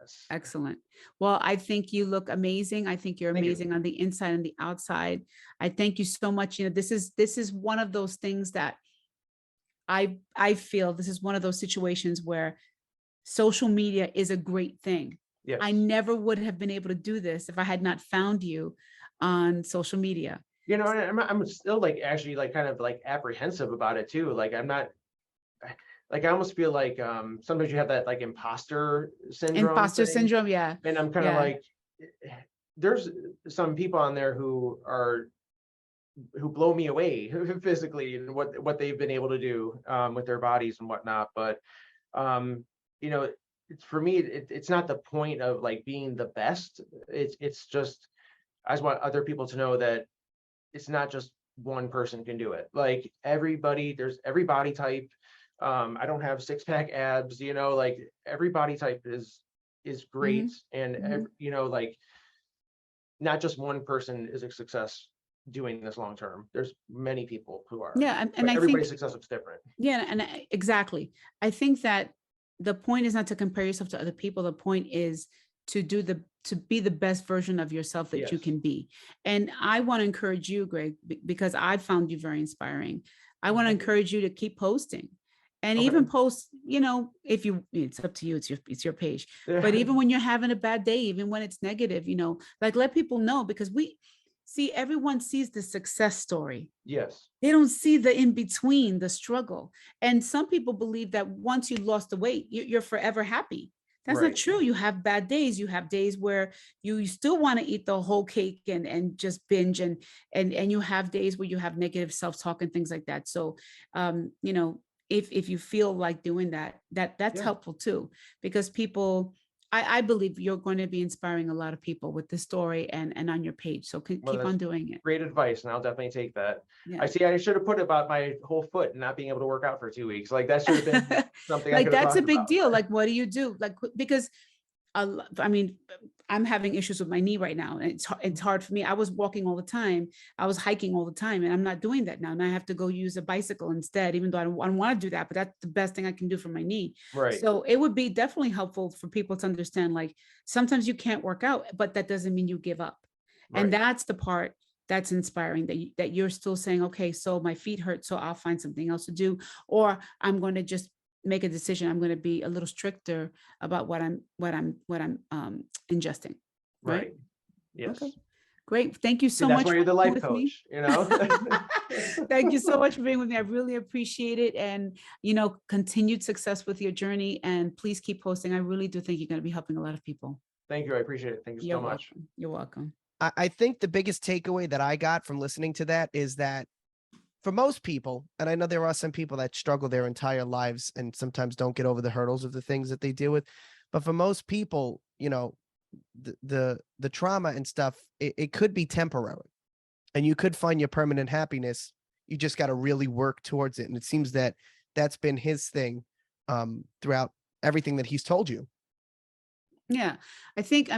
yes. Excellent. Well, I think you look amazing. I think you're Thank you. amazing on the inside and the outside. I thank you so much. You know, this is one of those things that I feel this is one of those situations where social media is a great thing. Yes. I never would have been able to do this if I had not found you on social media. You know, and I'm still like actually like kind of like apprehensive about it too. Like I'm not like I almost feel like sometimes you have that like imposter syndrome. Imposter thing. syndrome, yeah. And I'm kind of Yeah. like, there's some people on there who blow me away physically and what they've been able to do with their bodies and whatnot. But you know, it's for me, it's not the point of like being the best. It's just I just want other people to know that it's not just one person can do it. Like everybody, there's every body type. I don't have six-pack abs, you know, like every body type is great. And you know, like not just one person is a success doing this long term. There's many people who are. Yeah, and but I everybody's think success looks different. yeah, and exactly. I think that the point is not to compare yourself to other people. The point is to be the best version of yourself that you Yes. can be. And I want to encourage you, Greg, because I found you very inspiring. I want to encourage you to keep posting. And Okay. even post, you know, if you, it's up to you, it's your page. But even when you're having a bad day, even when it's negative, you know, like let people know, because everyone sees the success story. Yes. They don't see the in between, the struggle. And some people believe that once you lost the weight, you're forever happy. That's Right. not true. You have bad days. You have days where you still want to eat the whole cake and just binge, and you have days where you have negative self-talk and things like that. So, you know, if you feel like doing that's Yeah. helpful too, because people, I believe you're going to be inspiring a lot of people with this story and on your page. So keep Well, on doing it. Great advice, and I'll definitely take that. Yeah. I see. I should have put about my whole foot and not being able to work out for 2 weeks. Like that should have been something. I Like could have that's a talked big about. deal. Like, what do you do? Like, because I mean, I'm having issues with my knee right now, and it's hard for me. I was walking all the time. I was hiking all the time, and I'm not doing that now. And I have to go use a bicycle instead, even though I don't want to do that, but that's the best thing I can do for my knee. Right. So it would be definitely helpful for people to understand, like, sometimes you can't work out, but that doesn't mean you give up. And Right. that's the part that's inspiring, that you're still saying, okay, so my feet hurt, so I'll find something else to do, or I'm going to just make a decision. I'm going to be a little stricter about what I'm ingesting. Right. Yes. Okay. Great. Thank you See, so that's much why for you're the being life with me. coach, you know? Thank you so much for being with me. I really appreciate it. And, you know, continued success with your journey, and please keep posting. I really do think you're going to be helping a lot of people. Thank you. I appreciate it. Thank you You're so much. welcome. You're welcome. I think the biggest takeaway that I got from listening to that is that for most people, and I know there are some people that struggle their entire lives and sometimes don't get over the hurdles of the things that they deal with, but for most people, you know, the trauma and stuff, it could be temporary, and you could find your permanent happiness. You just got to really work towards it. And it seems that that's been his thing throughout everything that he's told you. Yeah, I think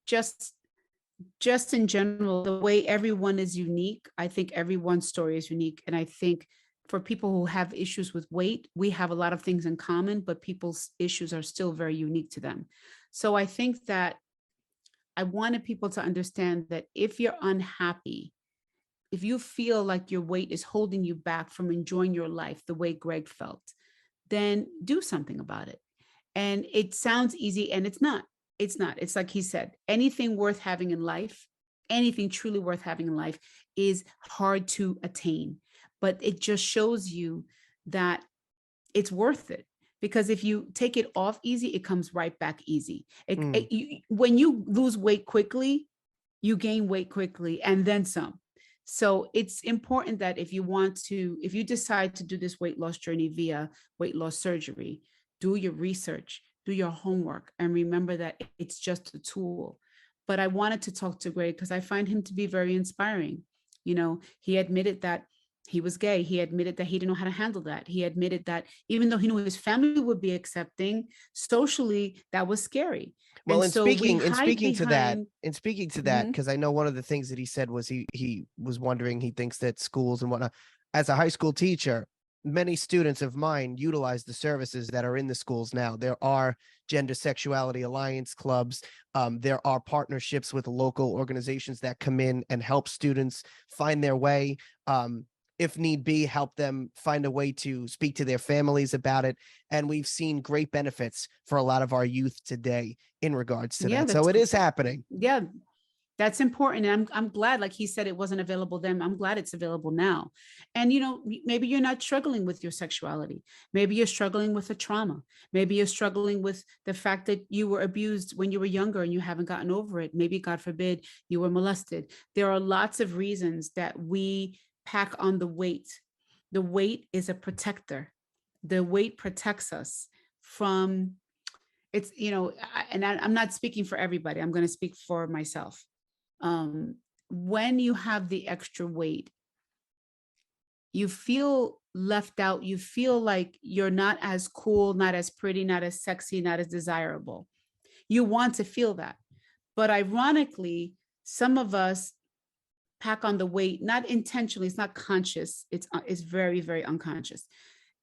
just in general, the way everyone is unique, I think everyone's story is unique. And I think for people who have issues with weight, we have a lot of things in common, but people's issues are still very unique to them. So I think that I wanted people to understand that if you're unhappy, if you feel like your weight is holding you back from enjoying your life the way Greg felt, then do something about it. And it sounds easy, and it's not. It's not. It's like he said, anything worth having in life, anything truly worth having in life is hard to attain. But it just shows you that it's worth it. Because if you take it off easy, it comes right back easy. When you lose weight quickly, you gain weight quickly and then some. So it's important that if you decide to do this weight loss journey via weight loss surgery, do your research, do your homework, and remember that it's just a tool. But I wanted to talk to Greg because I find him to be very inspiring. He admitted that he was gay. He admitted that he didn't know how to handle that. He admitted that even though he knew his family would be accepting, socially, that was scary. Well, And in so we speaking hide to that, Mhm. because I know one of the things that he said was he was wondering, he thinks that schools and whatnot, as a high school teacher, many students of mine utilize the services that are in the schools now. There are gender sexuality alliance clubs. There are partnerships with local organizations that come in and help students find their way. If need be, help them find a way to speak to their families about it. And we've seen great benefits for a lot of our youth today in regards to Yeah, that. So it is happening. yeah, that's important. And I'm glad, like he said, it wasn't available then. I'm glad it's available now. And maybe you're not struggling with your sexuality. Maybe you're struggling with a trauma. Maybe you're struggling with the fact that you were abused when you were younger and you haven't gotten over it. Maybe, God forbid, you were molested. There are lots of reasons that we pack on the weight. The weight is a protector. The weight protects us from it's, I'm not speaking for everybody. I'm going to speak for myself. When you have the extra weight, you feel left out. You feel like you're not as cool, not as pretty, not as sexy, not as desirable. You want to feel that. But ironically, some of us pack on the weight, not intentionally, it's not conscious. It's very, very unconscious,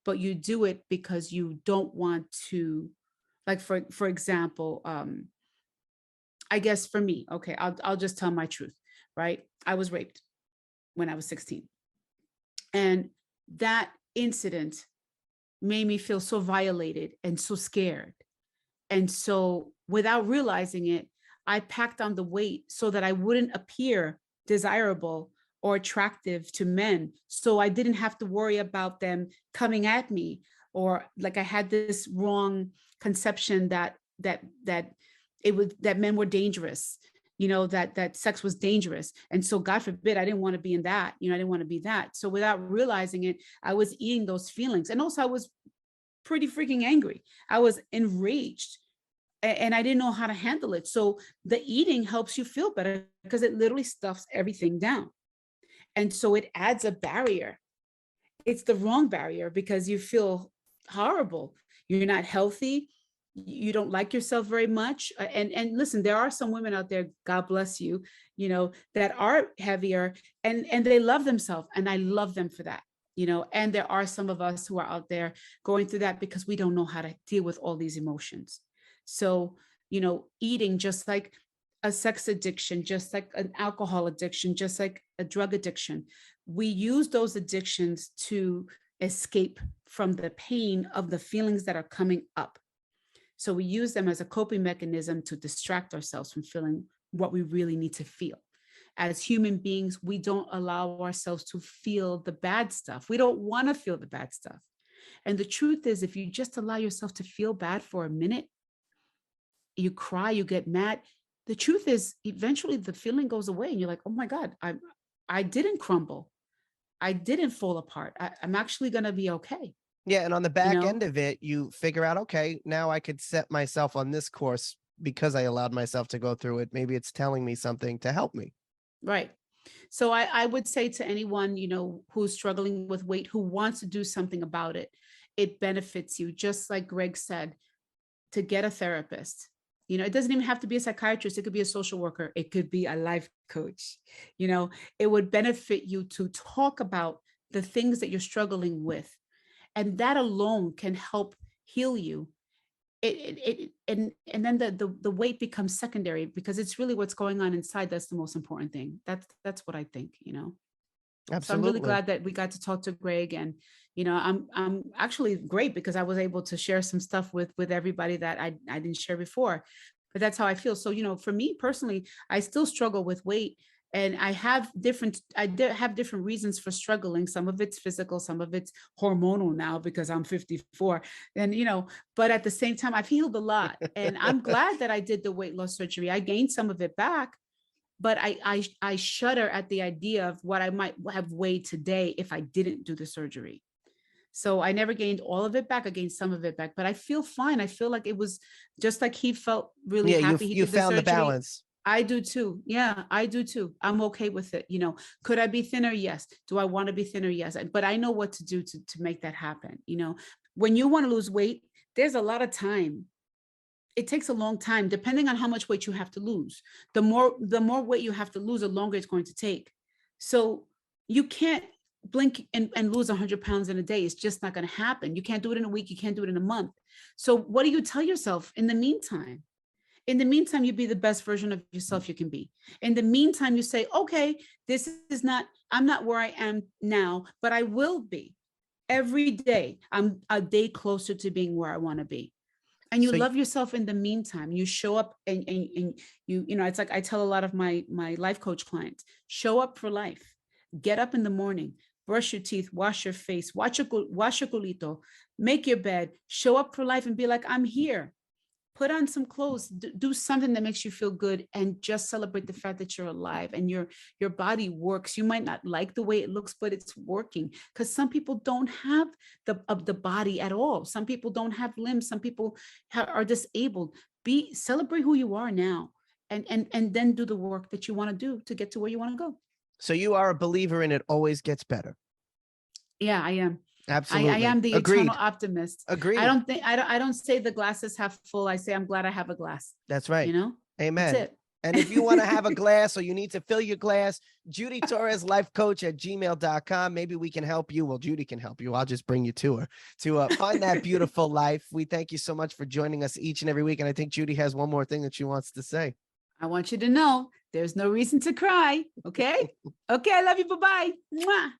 but you do it because you don't want to, like, for example, I guess for me, okay, I'll just tell my truth, right? I was raped when I was 16. And that incident made me feel so violated and so scared. And so without realizing it, I packed on the weight so that I wouldn't appear desirable or attractive to men. So I didn't have to worry about them coming at me, or like I had this wrong conception that men were dangerous, that sex was dangerous. And so God forbid, I didn't want to be in that, I didn't want to be that. So without realizing it, I was eating those feelings. And also I was pretty freaking angry. I was enraged and I didn't know how to handle it. So the eating helps you feel better because it literally stuffs everything down. And so it adds a barrier. It's the wrong barrier because you feel horrible. You're not healthy. You don't like yourself very much. And listen, there are some women out there, God bless you, that are heavier and they love themselves. And I love them for that. And there are some of us who are out there going through that because we don't know how to deal with all these emotions. So, eating, just like a sex addiction, just like an alcohol addiction, just like a drug addiction, we use those addictions to escape from the pain of the feelings that are coming up. So we use them as a coping mechanism to distract ourselves from feeling what we really need to feel. As human beings, we don't allow ourselves to feel the bad stuff. We don't want to feel the bad stuff. And the truth is, if you just allow yourself to feel bad for a minute, you cry, you get mad. The truth is, eventually the feeling goes away and you're like, oh my God, I didn't crumble. I didn't fall apart. I'm actually going to be okay. Yeah. And on the back end of it, you figure out, okay, now I could set myself on this course because I allowed myself to go through it. Maybe it's telling me something to help me. Right. So I would say to anyone, who's struggling with weight, who wants to do something about it, it benefits you, just like Greg said, to get a therapist. It doesn't even have to be a psychiatrist. It could be a social worker. It could be a life coach. It would benefit you to talk about the things that you're struggling with. And that alone can help heal you. And then the weight becomes secondary because it's really what's going on inside. That's the most important thing. That's what I think, Absolutely. So I'm really glad that we got to talk to Greg and, I'm actually great because I was able to share some stuff with everybody that I didn't share before. But that's how I feel. So, for me personally, I still struggle with weight, and I have different reasons for struggling. Some of it's physical, some of it's hormonal now because I'm 54. And, but at the same time, I've healed a lot, and I'm glad that I did the weight loss surgery. I gained some of it back, but I shudder at the idea of what I might have weighed today if I didn't do the surgery. So I never gained all of it back. I gained some of it back, but I feel fine. I feel like it was just like he felt really Yeah, happy. He you did the found the surgery. balance. I do too. Yeah, I do too. I'm okay with it. Could I be thinner? Yes. Do I want to be thinner? Yes. But I know what to do to make that happen. When you want to lose weight, there's a lot of time. It takes a long time, depending on how much weight you have to lose. The more weight you have to lose, the longer it's going to take. So you can't blink and lose 100 pounds in a day. It's just not going to happen. You can't do it in a week. You can't do it in a month. So what do you tell yourself in the meantime? In the meantime, you be the best version of yourself you can be. In the meantime, you say, okay, I'm not where I am now, but I will be. Every day, I'm a day closer to being where I want to be. And you love yourself in the meantime. You show up and it's like I tell a lot of my life coach clients, show up for life. Get up in the morning, brush your teeth, wash your face, wash your culito, make your bed, show up for life and be like, I'm here. Put on some clothes, do something that makes you feel good, and just celebrate the fact that you're alive and your body works. You might not like the way it looks, but it's working, because some people don't have the body at all. Some people don't have limbs. Some people are disabled. Celebrate who you are now, and then do the work that you want to do to get to where you want to go. So you are a believer in it always gets better. Yeah, I am. Absolutely. I am the eternal optimist. Agreed. I don't say the glass is half full. I say I'm glad I have a glass. That's right. Amen. That's it. And if you want to have a glass or you need to fill your glass, Judy Torres, life coach at gmail.com. Maybe we can help you. Well, Judy can help you. I'll just bring you to her to find that beautiful life. We thank you so much for joining us each and every week. And I think Judy has one more thing that she wants to say. I want you to know there's no reason to cry. Okay. Okay. I love you. Bye-bye. Mwah.